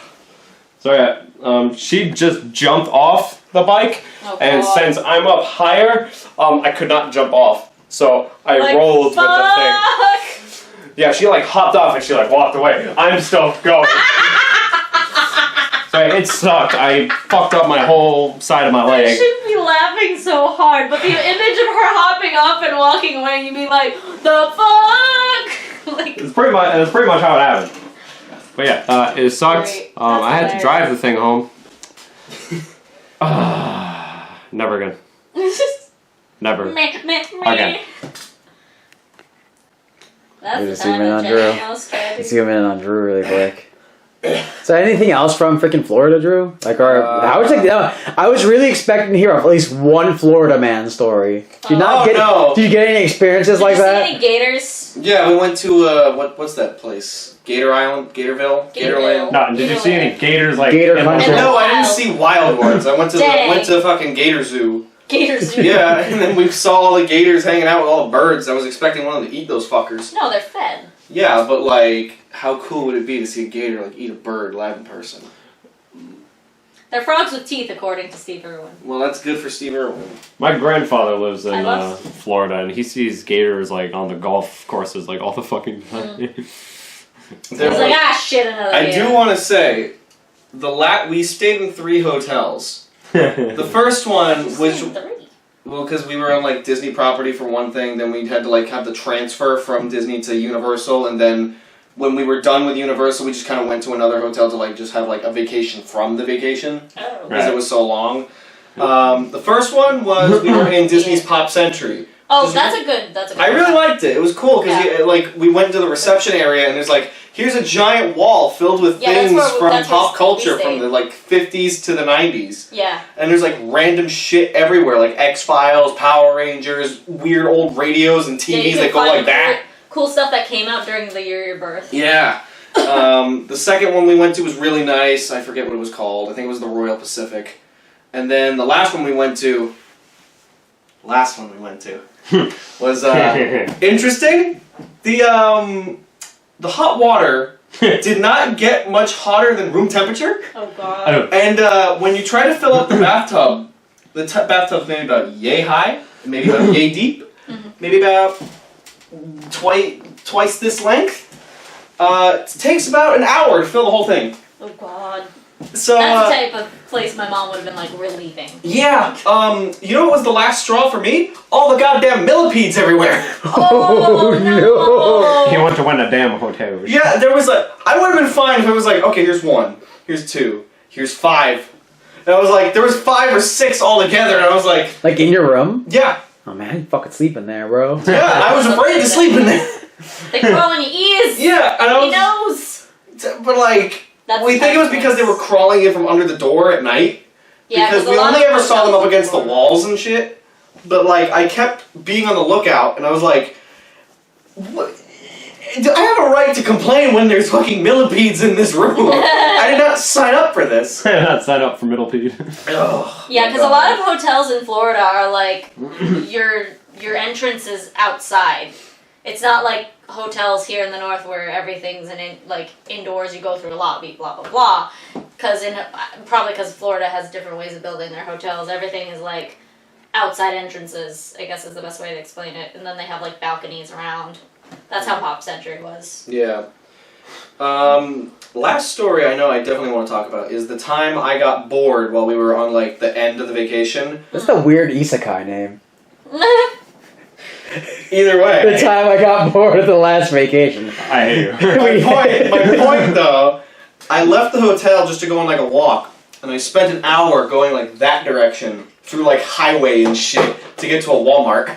So yeah, she just jumped off the bike, and since I'm up higher, I could not jump off. So I rolled with the thing. Yeah, she like hopped off and she like walked away. I'm still going. So it sucked. I fucked up my whole side of my leg. I shouldn't be laughing so hard, but the image of her hopping up and walking away, and you'd be like, the fuck? Like, It's pretty much how it happened. But yeah, it sucked. I had to drive the thing home. Never again. Never. Again. That's the zoom time in that on Jenny Drew. almost tried to- Zoom in on Drew really quick. So anything else from freaking Florida, Drew? Like, I was really expecting to hear at least one Florida man story. Did you Did you get any experiences like that? Did you see any gators? Yeah, we went to what's that place? Gator Island, Gatorville, Gatorland. No, did you see any gators like? Gator country? No, I didn't see wild ones. I went to the fucking Gator Zoo. Gator Zoo. Yeah, and then we saw all the gators hanging out with all the birds. I was expecting one of them to eat those fuckers. No, they're fed. Yeah, but like, how cool would it be to see a gator like eat a bird live in person? They're frogs with teeth, according to Steve Irwin. Well, that's good for Steve Irwin. My grandfather lives in I love- Florida, and he sees gators like on the golf courses like all the fucking time. He's like, shit, another I gator. do want to say, we stayed in 3 hotels. The first one, which well, because we were on like Disney property for one thing, then we had to like have the transfer from Disney to Universal, and then when we were done with Universal, we just kind of went to another hotel to like just have like a vacation from the vacation Oh. because it was so long. The first one was we were in Disney's Pop Century. Oh, that's a good. I really liked it. It was cool because like we went to the reception area and there's like here's a giant wall filled with things from pop culture from the like 50s to the 90s. Yeah. And there's like random shit everywhere, like X-Files, Power Rangers, weird old radios and TVs that go like that. Cool stuff that came out during the year of your birth. Yeah. The second one we went to was really nice. I forget what it was called. I think it was the Royal Pacific. And then the last one we went to was interesting. The hot water did not get much hotter than room temperature. Oh god. And when you try to fill up the bathtub, bathtub's maybe about yay high, maybe about yay deep, maybe about twice this length. It takes about an hour to fill the whole thing. Oh god. So that's the type of place my mom would have been like, we're leaving. Yeah. You know what was the last straw for me? All the goddamn millipedes everywhere. Oh no! He went to one of the damn hotels. Yeah, there was I would have been fine if it was like, okay, here's 1, here's 2, here's 5. And I was like, there was 5 or 6 all together, and I was like, Like in your room? yeah. Oh man, you fucking sleep in there, bro. Yeah, I was afraid to sleep in there. They crawl in your ears. Yeah, and I He was. knows. But like, That's we think it was because they were crawling in from under the door at night. Yeah, because a we lot only of ever saw them up hotels against the before. walls and shit. But like, I kept being on the lookout, and I was like, what? Do I have a right to complain when there's fucking millipedes in this room? I did not sign up for this. Not sign up for millipede. Oh, Yeah, because a lot of hotels in Florida are like your entrance is outside. It's not like hotels here in the north where everything's like indoors. You go through a lobby, blah blah blah. Probably because Florida has different ways of building their hotels. Everything is like outside entrances, I guess is the best way to explain it. And then they have like balconies around. That's how Pop Century was. Yeah. Last story I know I definitely want to talk about is the time I got bored while we were on like the end of the vacation. That's a weird isekai name. Either way. The time I got bored at the last vacation. I hate you. My point though, I left the hotel just to go on like a walk, and I spent an hour going like that direction through like highway and shit to get to a Walmart.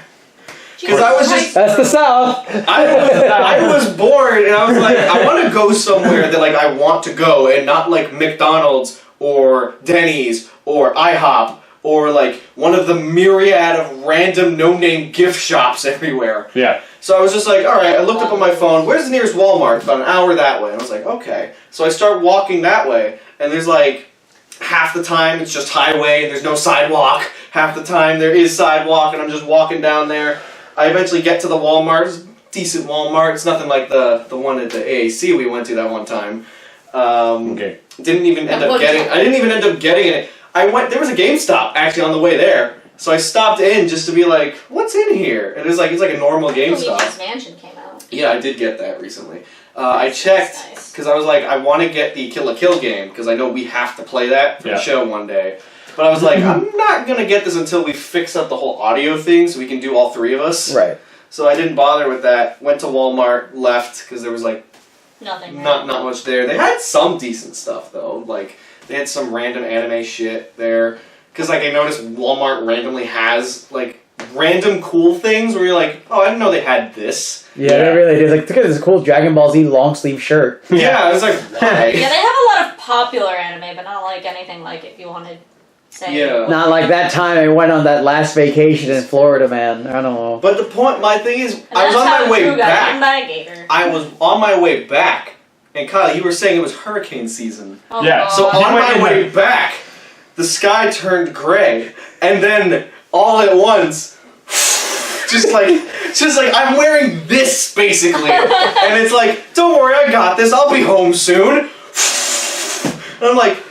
Because I was just That's the South. I was bored and I was like, I want to go somewhere that like I want to go and not like McDonald's or Denny's or IHOP or like one of the myriad of random no-name gift shops everywhere. Yeah. So I was just like, alright, I looked up on my phone, where's the nearest Walmart? It's about an hour that way. And I was like, okay. So I start walking that way, and there's like, half the time it's just highway and there's no sidewalk. Half the time there is sidewalk and I'm just walking down there. I eventually get to the Walmart. It's a decent Walmart. It's nothing like the one at the AAC we went to that one time. Okay. Didn't even end up getting. I didn't even end up getting it. There was a GameStop actually on the way there, so I stopped in just to be like, "What's in here?" And it's like a normal GameStop. Luigi's Mansion came out. Yeah, I did get that recently. I checked because I was like, I want to get the Kill la Kill game because I know we have to play that for the show one day. But I was like, I'm not gonna get this until we fix up the whole audio thing so we can do all 3 of us. Right. So I didn't bother with that. Went to Walmart, left because there was like Nothing. not much there. They had some decent stuff though. Like they had some random anime shit there. Because like I noticed Walmart randomly has like random cool things where you're like, oh, I didn't know they had this. Yeah, they really did. Like, look at this cool Dragon Ball Z long sleeve shirt. Yeah, I was like, why? Yeah, they have a lot of popular anime, but not like anything like if you wanted. Say. Yeah. Not like that time I went on that last vacation in Florida, man. I don't know. But the point, my thing is, And I was that's on how my way Drew got eaten back. by a gator. I was on my way back, and Kyle, you were saying it was hurricane season. Oh, Yeah, God. So on my way back, the sky turned gray, and then all at once, just like I'm wearing this basically, and it's like, don't worry, I got this. I'll be home soon. And I'm like,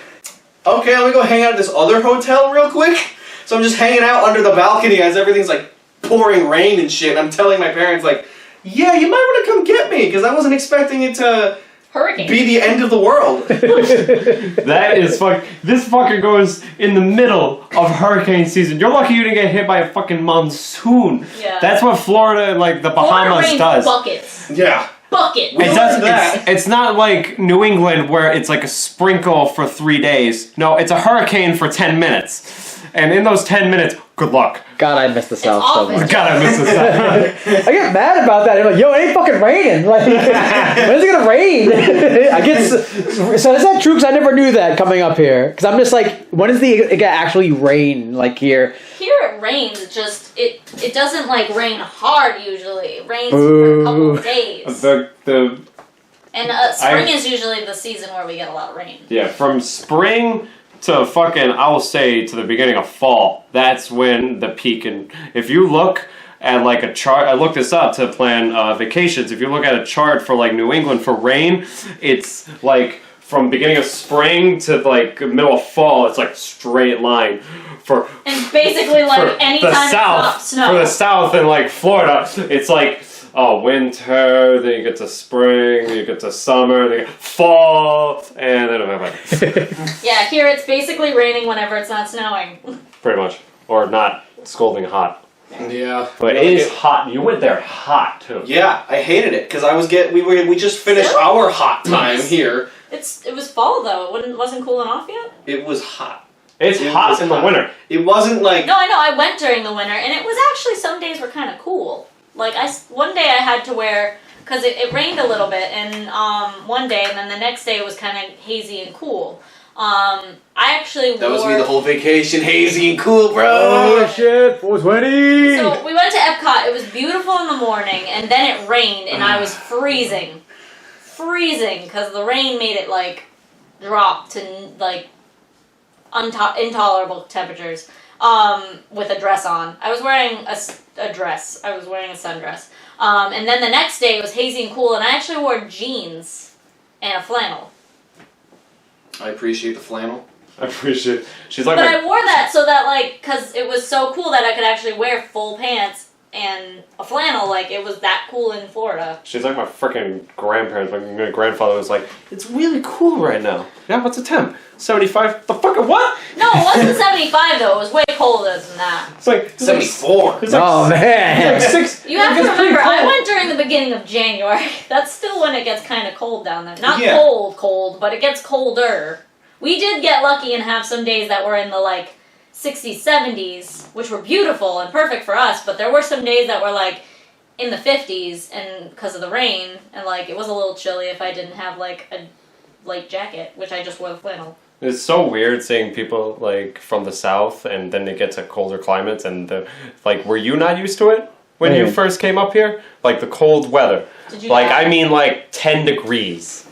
okay, let me go hang out at this other hotel real quick. So I'm just hanging out under the balcony as everything's like pouring rain and shit. And I'm telling my parents like, yeah, you might want to come get me because I wasn't expecting it to be the end of the world. That is this fucker goes in the middle of hurricane season. You're lucky you didn't get hit by a fucking monsoon. Yeah. That's what Florida and like the Bahamas does. Buckets. Yeah. Bucket. It does that. It's not like New England where it's like a sprinkle for 3 days. No, it's a hurricane for 10 minutes. And in those 10 minutes, good luck. God, I miss the South so awful. much. God, I miss the South. I get mad about that. I'm like, yo, it ain't fucking raining. Like, when's it gonna rain? I guess. So is that true? Because I never knew that coming up here. Because I'm just like, when does it actually rain? Like here. Here it rains. It just it doesn't like rain hard usually. It rains for a couple of days. And spring is usually the season where we get a lot of rain. Yeah, from spring to fucking, I'll say, to the beginning of fall, that's when the peak. And if you look at like a chart, I looked this up to plan vacations. If you look at a chart for like New England for rain, it's like from beginning of spring to like middle of fall, it's like straight line. And basically like anytime it stops snow. For the south and like Florida, it's like winter, then you get to spring, then you get to summer, then you get fall, and then Yeah, here it's basically raining whenever it's not snowing. pretty much. Or not scalding hot. Yeah. But it is hot. You went there hot too. Yeah, I hated it because we just finished Still? our hot time here. It was fall though. It wasn't cooling off yet. It was hot. It's hot in the winter. It wasn't like No, I know. I went during the winter, and it was actually some days were kind of cool. Like one day I had to wear because it rained a little bit, and one day, and then the next day it was kind of hazy and cool. I actually that was me the whole vacation, hazy and cool, bro. Oh shit, 420. So we went to Epcot. It was beautiful in the morning, and then it rained, and I was freezing because the rain made it like drop to like intolerable temperatures. With a dress on. I was wearing a dress. I was wearing a sundress. And then the next day it was hazy and cool, and I actually wore jeans and a flannel. I appreciate the flannel. I appreciate it. She's like, But I wore that so that, like, because it was so cool that I could actually wear full pants and a flannel. Like, it was that cool in Florida. she's like my freaking grandparents. My grandfather was like, it's really cool right now. Yeah, what's the temp? 75? The fuck? What? No, it wasn't 75, though. It was way colder than that. It's like 74. It's like, Oh man. it's like 6. You have to it's pretty remember, I cold. went during the beginning of January. That's still when it gets kind of cold down there. Not Yeah. cold, but it gets colder. We did get lucky and have some days that were in the, like, 60s, 70s, which were beautiful and perfect for us, but there were some days that were, like, in the 50s, and because of the rain, and, like, it was a little chilly if I didn't have, like, a light jacket, which I just wore the flannel. It's so weird seeing people like from the south and then they get to colder climates and like were you not used to it when you first came up here? Like the cold weather. Did you Like not? I mean like 10 degrees.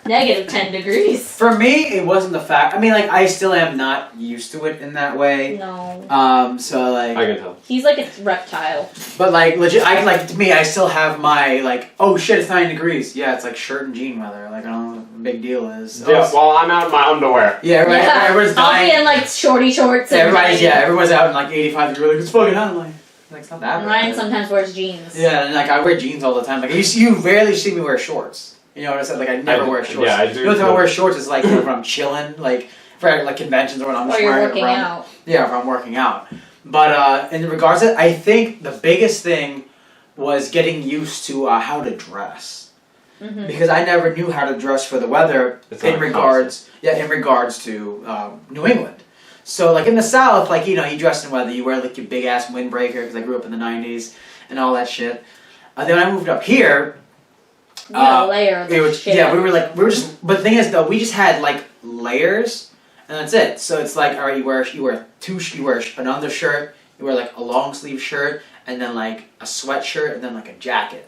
Negative 10 degrees. For me, it wasn't the fact. I mean, like, I still am not used to it in that way. No. So, like... I can tell. He's like a reptile. But, like, legit, I can, like, to me, I still have my, like, oh shit, it's 9 degrees. Yeah, it's, like, shirt and jean weather. Like, I don't know what the big deal is. Yeah, well I'm out in my underwear. Yeah, right. Yeah. Everyone's I'll dying. be in, like, shorty shorts. And Everyone's out in, like, 85 degrees. Like, it's fucking hot. I'm like, it's not that And bad. Ryan sometimes wears jeans. Yeah, and, like, I wear jeans all the time. Like, you rarely see me wear shorts. You know what I said? Like, I never wear shorts. Yeah, I do. The only time I wear shorts is, like, when I'm chilling, like, for, like, conventions or when I'm just Or you're wearing working around. out. Yeah, if I'm working out. But in regards to it, I think the biggest thing was getting used to how to dress. Mm-hmm. Because I never knew how to dress for the weather It's in not regards to New England. So like in the South, like you dress in weather, you wear like your big ass windbreaker because I grew up in the '90s and all that shit. Then when I moved up here, You got a layer of shit. yeah, we were just. But the thing is though, we just had like layers, and that's it. So it's like, all right, you wear an undershirt, you wear like a long sleeve shirt, and then like a sweatshirt, and then like a jacket.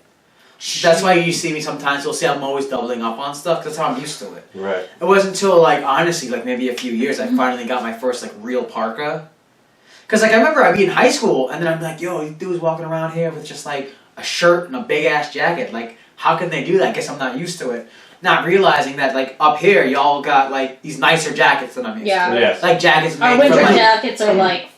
That's why you see me sometimes. You'll see I'm always doubling up on stuff because that's how I'm used to it. Right. It wasn't until like honestly like maybe a few years I finally got my first like real parka. Cause like I remember I'd be in high school and then I'm like, yo, these dudes walking around here with just like a shirt and a big ass jacket. Like how can they do that? I guess I'm not used to it. not realizing that like up here y'all got like these nicer jackets than I'm used Yeah. to. Yes. Like jackets Our made for winter like jackets are like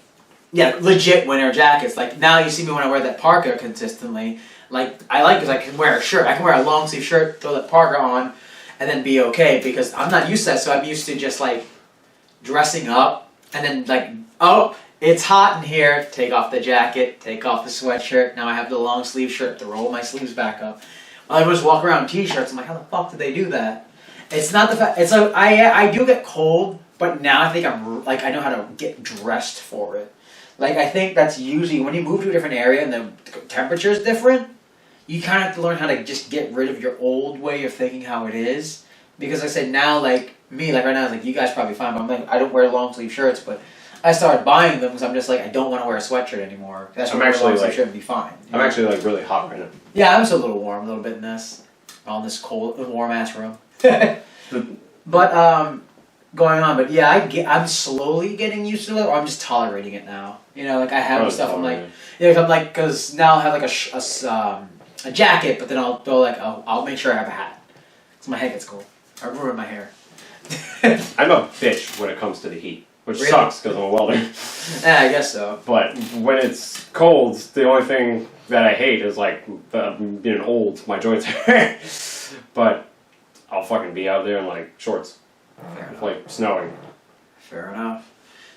yeah, legit winter jackets. Like now you see me when I wear that parka consistently. Like I like because I can wear a shirt. I can wear a long sleeve shirt, throw that parka on, and then be okay because I'm not used to that. So I'm used to just like dressing up and then like oh it's hot in here. Take off the jacket. Take off the sweatshirt. Now I have the long sleeve shirt to roll my sleeves back up. I just walk around in t-shirts. I'm like, how the fuck did they do that? It's not the fact. It's like I do get cold, but now I think I'm like I know how to get dressed for it. Like I think that's usually when you move to a different area and the temperature is different. You kind of have to learn how to just get rid of your old way of thinking how it is. Because I said now, like me, like right now, like you guys probably fine, but I'm like I don't wear long sleeve shirts, but I started buying them because I'm just like I don't want to wear a sweatshirt anymore. That's I'm when actually, a long sleeve like- shirt would be fine. I'm actually like really hot right now. Yeah, I'm just a little warm, a little bit in this, on this cold, warm ass room. But going on, but yeah, I'm slowly getting used to it, or I'm just tolerating it now. You know, like I have stuff. I'm like, yeah, I'm like, because now I have like a jacket, but then I'll throw like I'll make sure I have a hat, so my head gets cold. I ruin my hair. I'm a bitch when it comes to the heat, which Really? sucks because I'm a welder. Yeah, I guess so. But when it's cold, the only thing that I hate is like being old. My joints hurt. But I'll fucking be out there in like shorts, Fair enough. like snowing. Fair enough.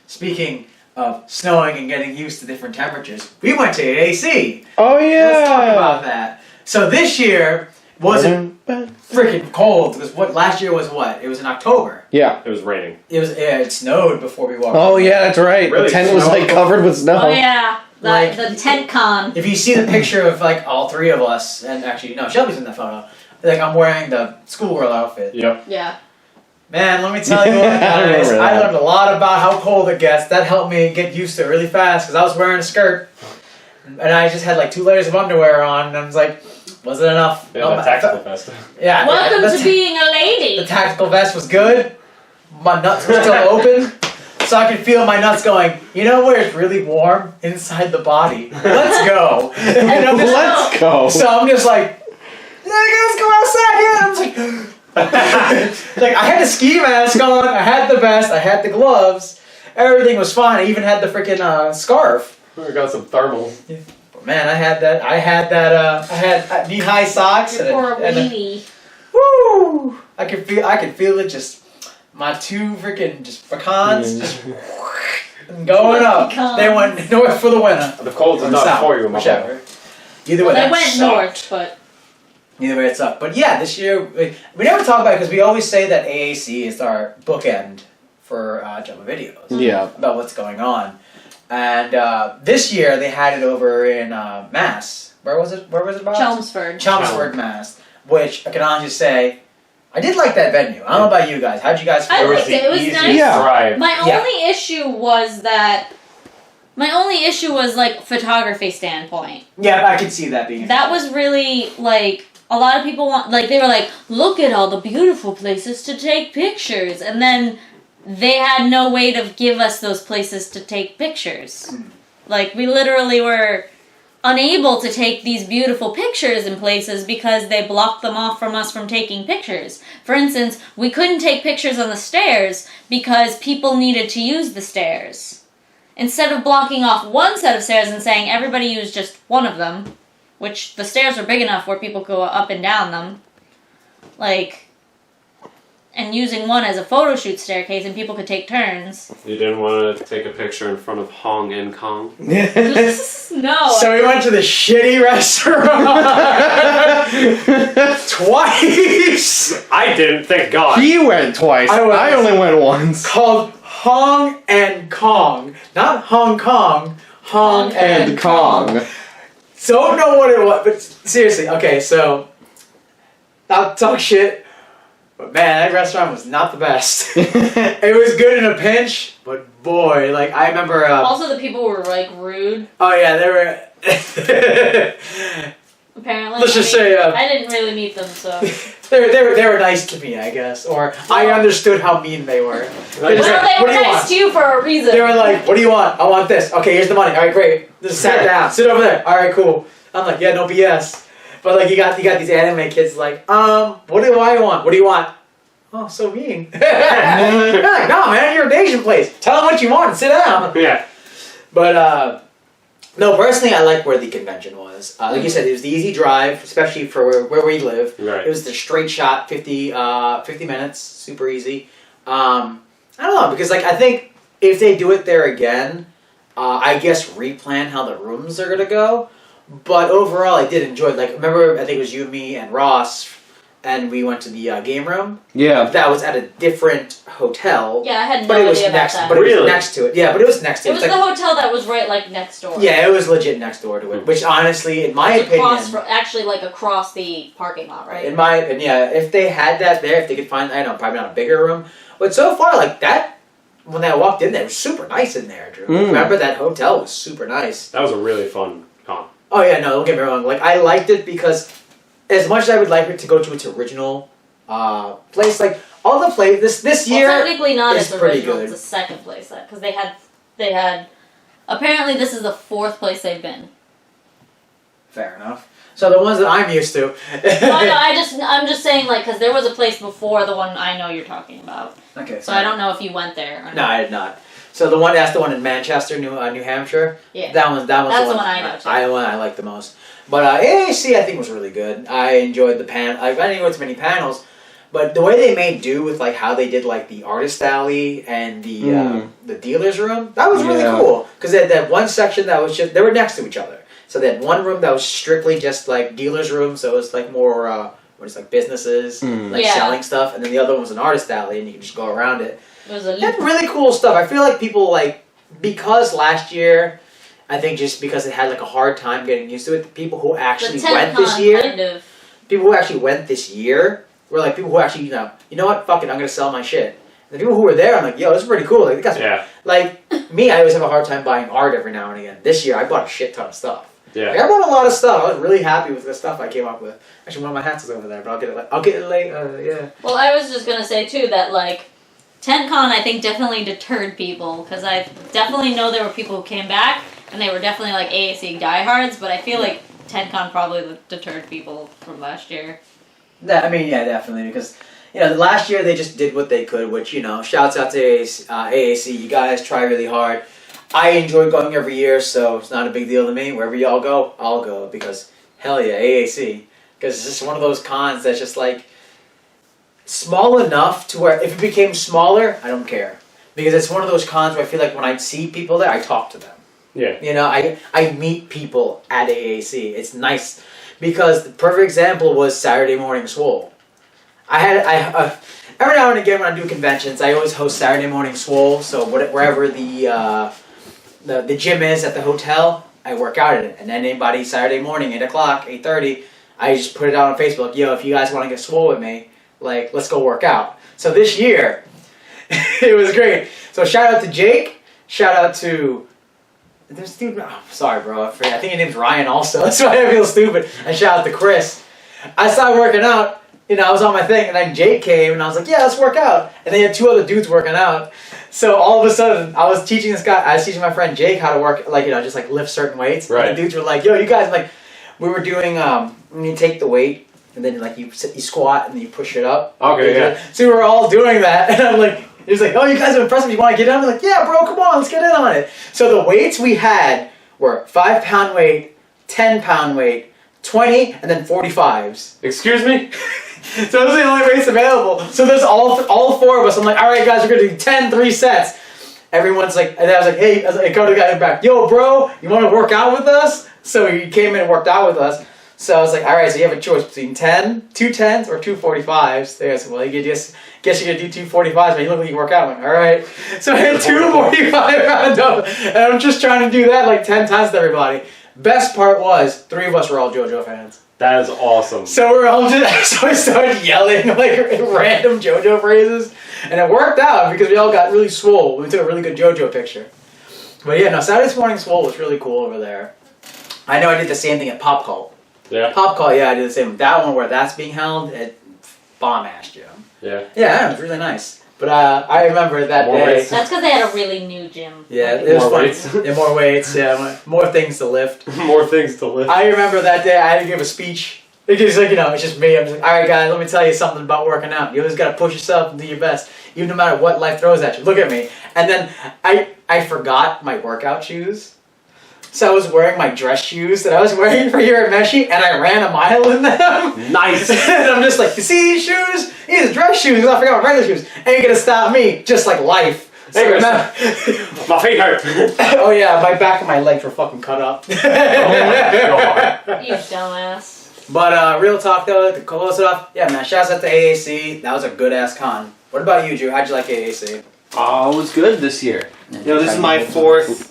Speaking of snowing and getting used to different temperatures, we went to AC. Oh Let's talk about that. So this year wasn't freaking cold because what last year was what? It was in October. Yeah. It was raining. It snowed before we walked. Oh in. yeah, that's right. Really? The tent was like covered with snow. oh yeah, Like- the tent con. If you see the picture of like all three of us, and actually no, Shelby's in that photo. Like I'm wearing the schoolgirl outfit. Yep. Yeah. Man, let me tell you what, I guys. remember I that. learned a lot about how cold it gets. That helped me get used to it really fast because I was wearing a skirt, and I just had like 2 layers of underwear on, and I was like, wasn't enough. Yeah, the tactical vest. Yeah. Welcome the to being a lady. The tactical vest was good. My nuts were still open. So I could feel my nuts going, you know where it's really warm? Inside the body. Let's go. And I'm just- Let's go. so I'm just like, yeah, let's go outside. Yeah. I was like, like I had the ski mask on, I had the vest, I had the gloves. Everything was fine. I even had the freaking scarf. We got some thermal. But man, I had knee-high socks Your poor and weenie. woo! I could feel it just my 2 freaking just pecans just going up. Pecans. They went north for the winter. The cold is Or not south, for you, my boy. whichever. Either way, They that went sucked. north, but Either way, it sucked. But yeah, this year we never talk about it because we always say that AAC is our bookend for Gelbbo videos Yeah. about what's going on. And this year they had it over in Mass. Where was it? Where was it about? Chelmsford. Chelmsford, Mass. Which I can honestly say, I did like that venue. I don't know about you guys. How'd you guys feel? I It was liked it. the It was easiest nice. Yeah. drive. My Yeah. only issue was that. My only issue was like photography standpoint. Yeah, I could see that being. That was really like a lot of people want like they were like, look at all the beautiful places to take pictures, and then they had no way to give us those places to take pictures. Like we literally were unable to take these beautiful pictures in places because they blocked them off from us from taking pictures. For instance, we couldn't take pictures on the stairs because people needed to use the stairs. Instead of blocking off one set of stairs and saying everybody use just one of them, which the stairs were big enough where people could go up and down them, like, and using one as a photo shoot staircase and people could take turns. You didn't want to take a picture in front of Hong and Kong? No. So we went to the shitty restaurant twice. I didn't, thank God. He went twice. I went- I only went once. Called Hong and Kong, not Hong Kong. Hong and And Kong. Don't know what it was, but seriously, okay, so I'll talk shit, but man, that restaurant was not the best. It was good in a pinch, but boy, like I remember. Also, the people were like rude. Oh yeah, they were. Apparently, Let's just say, I didn't really meet them, so. they were nice to me, I guess, or I understood how mean they were. Well, they What were do you nice want? to you for a reason. They were like, "What do you want? I want this. Okay, here's the money. All right, great." Just sat down, sit over there. All right, cool. I'm like, "Yeah, no BS." But like you got these anime kids like, what do I want? What do you want? Oh, so mean. You're like, no, man, you're an Asian place. Tell them what you want and sit down. Yeah. But no, personally, I like where the convention was. Like you said, it was the easy drive, especially for where we live. Right. It was the straight shot, 50 minutes, super easy. I don't know, because like I think if they do it there again, I guess replan how the rooms are gonna go. But overall, I did enjoy it. Like, remember, I think it was you, me, and Ross, and we went to the game room. Yeah. That was at a different hotel. Yeah, I had no But it was idea next. about But that. it was Really? next to it. Yeah, but it was next to It it. was It's the like, hotel that was right like next door. yeah, it was legit next door to it. Which honestly, in my opinion, Actually, like across the parking lot, right? in my opinion, yeah, if they had that there, if they could find, I don't know, probably not a bigger room, but so far, like that. When I walked in there, it was super nice in there, Drew. Remember that hotel was super nice. That was a really fun con. Oh yeah, no, don't get me wrong. Like I liked it because, as much as I would like it to go to its original place, like all the place this year. Well, technically not is its pretty original. good. It's the second place because they had. Apparently, this is the fourth place they've been. Fair enough. So the ones that I'm used to. I'm just saying, like, because there was a place before the one I know you're talking about. Okay. So I don't know if you went there. Or not. No, I did not. So that's the one in Manchester, New Hampshire. Yeah. That was That's the the one one I know too. I like the most. But AAC I think was really good. I enjoyed the I didn't go to many panels, but the way they made do with like how they did like the artist alley and the dealer's room, that was really cool. Because they had that one section that was just, they were next to each other. So they had one room that was strictly just like dealer's room, so it was like more where it's like businesses like selling stuff, and then the other one was an artist alley, and you could just go around it. It was a They had really cool stuff. I feel like people like, because last year, I think just because it had like a hard time getting used to it, the people who actually went this year, people who actually went this year were like people who actually, you know what, fuck it, I'm gonna sell my shit. And the people who were there, I'm like, yo, this is pretty cool. Like, like me, I always have a hard time buying art every now and again. This year, I bought a shit ton of stuff. Yeah. Like, I bought a lot of stuff. I was really happy with the stuff I came up with. Actually, one of my hats is over there, but I'll get it later. Yeah. Well, I was just gonna say too that like TentCon I think definitely deterred people because I definitely know there were people who came back and they were definitely like AAC diehards, but I feel like TentCon probably deterred people from last year. I mean, yeah, definitely, because last year they just did what they could, which shouts out to AAC. You guys try really hard. I enjoy going every year, so it's not a big deal to me. Wherever y'all go, I'll go because hell yeah, AAC. Because it's just one of those cons that's just like small enough to where if it became smaller, I don't care. Because it's one of those cons where I feel like when I see people there, I talk to them. Yeah. I meet people at AAC. It's nice because the perfect example was Saturday Morning Swole. Every now and again when I do conventions, I always host Saturday Morning Swole. So wherever the gym is at the hotel, I work out at it. And then anybody Saturday morning, 8 o'clock, 8:30, I just put it out on Facebook. Yo, if you guys want to get swole with me, like, let's go work out. So this year, it was great. So shout out to Jake. Shout out to this dude. Oh, sorry, bro. I forget. I think his name's Ryan also. That's why I feel stupid. And shout out to Chris. I started working out. I was on my thing, and then Jake came, and I was like, yeah, let's work out. And they had two other dudes working out. So all of a sudden, I was teaching my friend Jake how to work, just like lift certain weights. Right. And the dudes were like, yo, you guys, like, we were doing, when you take the weight, and then like you squat, and then you push it up. Okay, yeah. So we were all doing that, and I'm like, he was like, oh, you guys are impressive, you want to get in? I'm like, yeah, bro, come on, let's get in on it. So the weights we had were 5-pound weight, 10-pound weight, 20, and then 45s. Excuse me? So those are the only weights available. So there's all four of us. I'm like, all right, guys, we're gonna do 10 3 sets. Everyone's like, and I was like, hey, I go to the guy in the back, yo, bro, you want to work out with us? So he came in and worked out with us. So I was like, all right, so you have a choice between 2 10s or 2 45s. They said, well, you guess you're gonna do 2 45s, but you look like you work out. I'm like, all right. So I had 2 45 round up, and I'm just trying to do that like 10 times to everybody. Best part was 3 of us were all JoJo fans. That is awesome. So we're all so I started yelling like random JoJo phrases, and it worked out because we all got really swole. We took a really good JoJo picture. But yeah, no, Saturday's Morning Swole was really cool over there. I know I did the same thing at Pop Cult. Yeah. Pop Cult, yeah, I did the same. That one where that's being held at bomb-ass gym. Yeah. Yeah, it was really nice. But I remember that More day. weights. That's because they had a really new gym. Yeah, it was More fun. weights. Yeah, more weights. Yeah, more things to lift. More things to lift. I remember that day I had to give a speech Because like, it's just me. I'm just like, all right, guys, let me tell you something about working out. You always gotta push yourself and do your best, even no matter what life throws at you. Look at me. And then I forgot my workout shoes. So I was wearing my dress shoes that I was wearing for here at Meshi, and I ran a mile in them. Nice. And I'm just like, you see these shoes? These are dress shoes. I forgot my regular shoes. Ain't gonna stop me. Just like life. So My feet hurt. oh yeah, my back and my legs were fucking cut up. You dumbass. But real talk though, to close it off, yeah man, shouts out to AAC. That was a good ass con. What about you, Drew? How'd you like AAC? Oh, it was good this year. This is my fourth.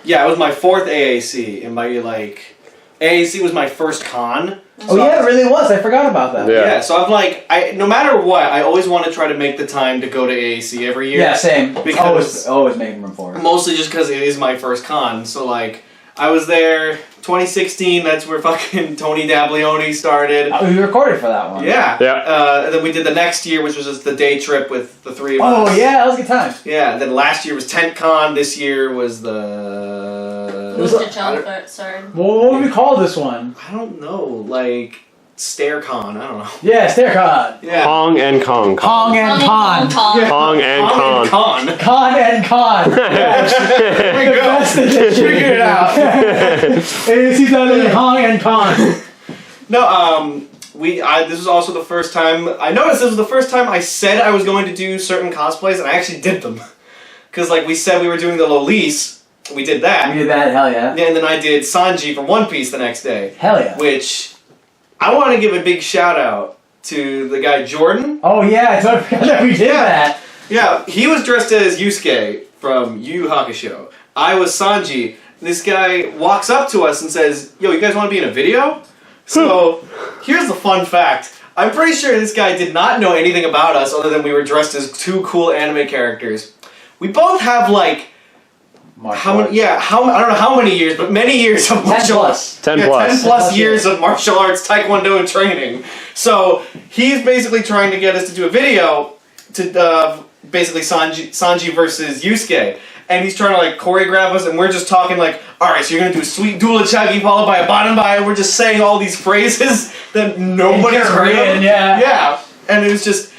Yeah, it was my fourth AAC, and AAC was my first con. Oh yeah, it really was. I forgot about that. Yeah, so I'm like, no matter what, I always want to try to make the time to go to AAC every year. Yeah, same. Because Always making room for it. Mostly just because it is my first con. So like, I was there 2016. That's where fucking Tony Dablioni started. We recorded for that one. Yeah. Yeah. And then we did the next year, which was just the day trip with the three of us. Oh yeah, that was a good time. Yeah. And then last year was Tent Con. This year was the. Who's the sorry. Well, what would we call this one? I don't know, like Stare Con. I don't know. Yeah, Starecon. Yeah. Hong and Kong. Kong and Con. Hong and Kong. Con. Con and Con. There we The best edition. Figured it out. AAC done Hong and Con. No, this was also the first time, I noticed this was the first time I said I was going to do certain cosplays, and I actually did them. Because, like, we said we were doing the Lolise, we did that. We did that, hell yeah. And then I did Sanji from One Piece the next day. Hell yeah. Which, I want to give a big shout out to the guy Jordan. Oh yeah, I totally forgot that we did that. Yeah, he was dressed as Yusuke from Yu Yu Hakusho. I was Sanji. This guy walks up to us and says, yo, you guys want to be in a video? So, here's the fun fact. I'm pretty sure this guy did not know anything about us other than we were dressed as two cool anime characters. We both have like, I don't know how many years, but many years of martial arts. 10 plus. 10 plus years of martial arts, taekwondo, and training. So, he's basically trying to get us to do a video to basically Sanji versus Yusuke. And he's trying to like choreograph us, and we're just talking like, alright, so you're gonna do a sweet Dula Chagi followed by a Banbai, and we're just saying all these phrases that nobody's heard of. Yeah. And it was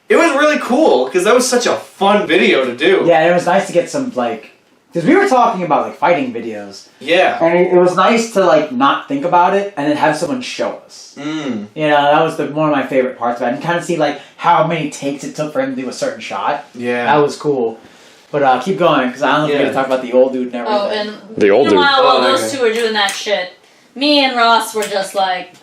really cool, because that was such a fun video to do. Yeah, and it was nice to get some like, because we were talking about like fighting videos. Yeah. And it was nice to like not think about it and then have someone show us. Mm. You know, that was one of my favorite parts about it. And kind of see like how many takes it took for him to do a certain shot. Yeah. That was cool. But keep going, because I don't know if we're going to talk about the old dude and everything. Oh, and The old dude. meanwhile, while Oh, those okay. two were doing that shit, me and Ross were just like,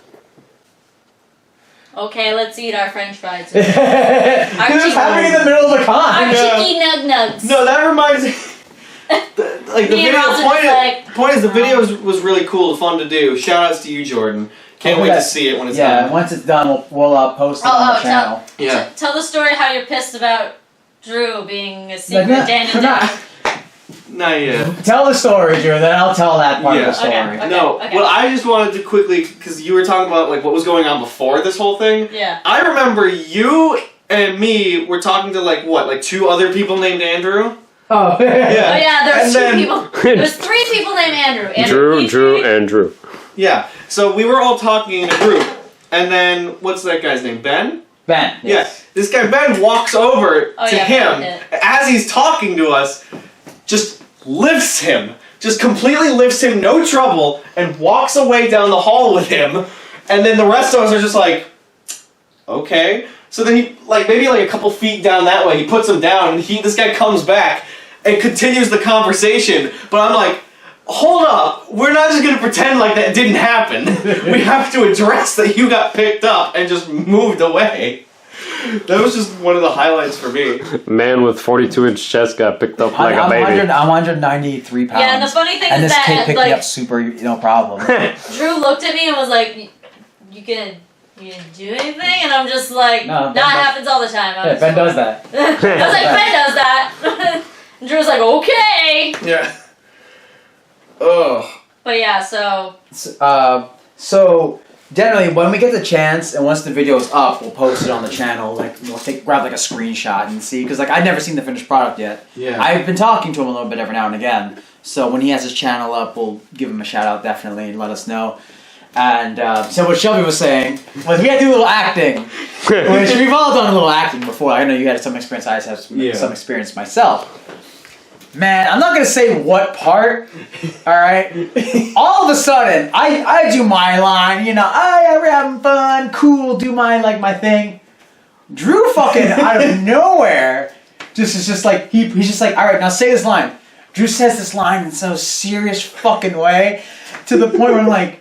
okay, let's eat our French fries. It was happening in the middle of the con. Our Yeah. cheeky nug nugs. No, that reminds me. The Me and video. Ross are just like, Point is, the video was really cool, fun to do. Shout outs to you, Jordan. Can't wait to see it when it's done. Once it's done, we'll post it on the channel. Yeah. Tell the story how you're pissed about Drew being a secret Like, Danny no, Dog. Not yet. Tell the story, Drew, then I'll tell that part of the story. Okay. No, okay. well, I just wanted to quickly, because you were talking about like what was going on before this whole thing. Yeah. I remember you and me were talking to like two other people named Andrew. Oh, Oh yeah, there was And two then- people. There was three people named Andrew. Drew, and Drew. Yeah. So we were all talking in a group, and then what's that guy's name? Ben. Ben. Yeah. This guy Ben walks over Oh, to yeah, him Ben as he's talking to us, just lifts him, just completely lifts him, no trouble, and walks away down the hall with him. And then the rest of us are just like, okay. So then he, maybe a couple feet down that way, he puts him down, and this guy comes back and continues the conversation. But I'm like, hold up, we're not just gonna pretend like that didn't happen. We have to address that you got picked up and just moved away. That was just one of the highlights for me. Man with 42-inch chest got picked up like a baby. I'm 193 pounds. Yeah, and the funny thing and is this that kid picked me up super, no problem. Drew looked at me and was like, "You gonna do anything?" And I'm just like, No, "That Ben does- happens all the time." Yeah, Ben does that. I was like, "Ben does that." And Drew's like, "Okay." Yeah. Ugh. But yeah, so So generally, when we get the chance, and once the video's up, we'll post it on the channel. Like we'll grab a screenshot and see, because I've never seen the finished product yet. Yeah. I've been talking to him a little bit every now and again. So when he has his channel up, we'll give him a shout out definitely and let us know. And so what Shelby was saying was we had to do a little acting, which we've all done a little acting before. I know you had some experience. I have some experience myself. Man, I'm not gonna say what part. All right. All of a sudden, I do my line. You know, we're having fun, cool. Do my thing. Drew fucking out of nowhere, he's just like, all right, now say this line. Drew says this line in some serious fucking way, to the point where I'm like,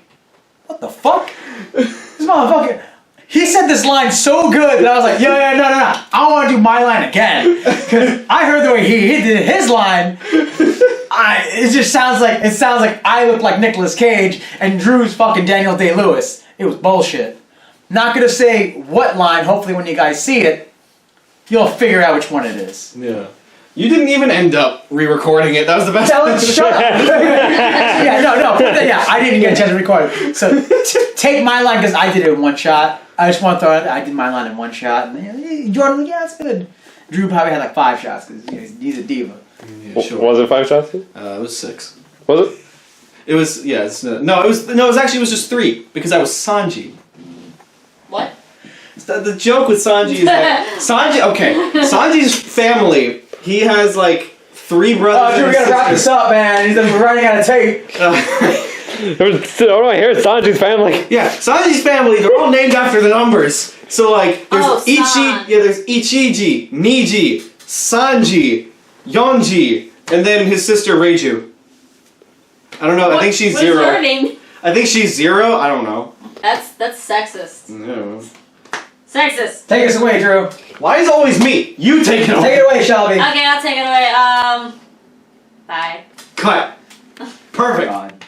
what the fuck? This motherfucker. He said this line so good that I was like, no. I want to do my line again. Because I heard the way he did his line. It sounds like I look like Nicolas Cage and Drew's fucking Daniel Day-Lewis. It was bullshit. Not gonna say what line. Hopefully when you guys see it, you'll figure out which one it is. Yeah. You didn't even end up re-recording it. That was the best. Shut up. Yeah, I didn't even get a chance to record it. So take my line because I did it in one shot. I just want to throw it. I did my line in one shot, and Jordan was like, "Yeah, it's good." Drew probably had like 5 shots because he's a diva. Yeah, sure. Was it 5 shots? It was 6. Was it? It was it was just 3 because I was Sanji. What? The joke with Sanji is that Sanji's family. He has like 3 brothers. Oh, Drew, we gotta wrap this up, man. We're running out of tape. I hear Sanji's family. Yeah, Sanji's family. They're all named after the numbers. So like, there's there's Ichiji, Niji, Sanji, Yonji, and then his sister Reiju. I don't know. I think she's 0. What's her name? I think she's 0. I don't know. That's sexist. No. Sexist. Take us away, Drew. Why is it always me? You take it away. Take it away, Shelby. Okay, I'll take it away. Bye. Cut. Perfect. God.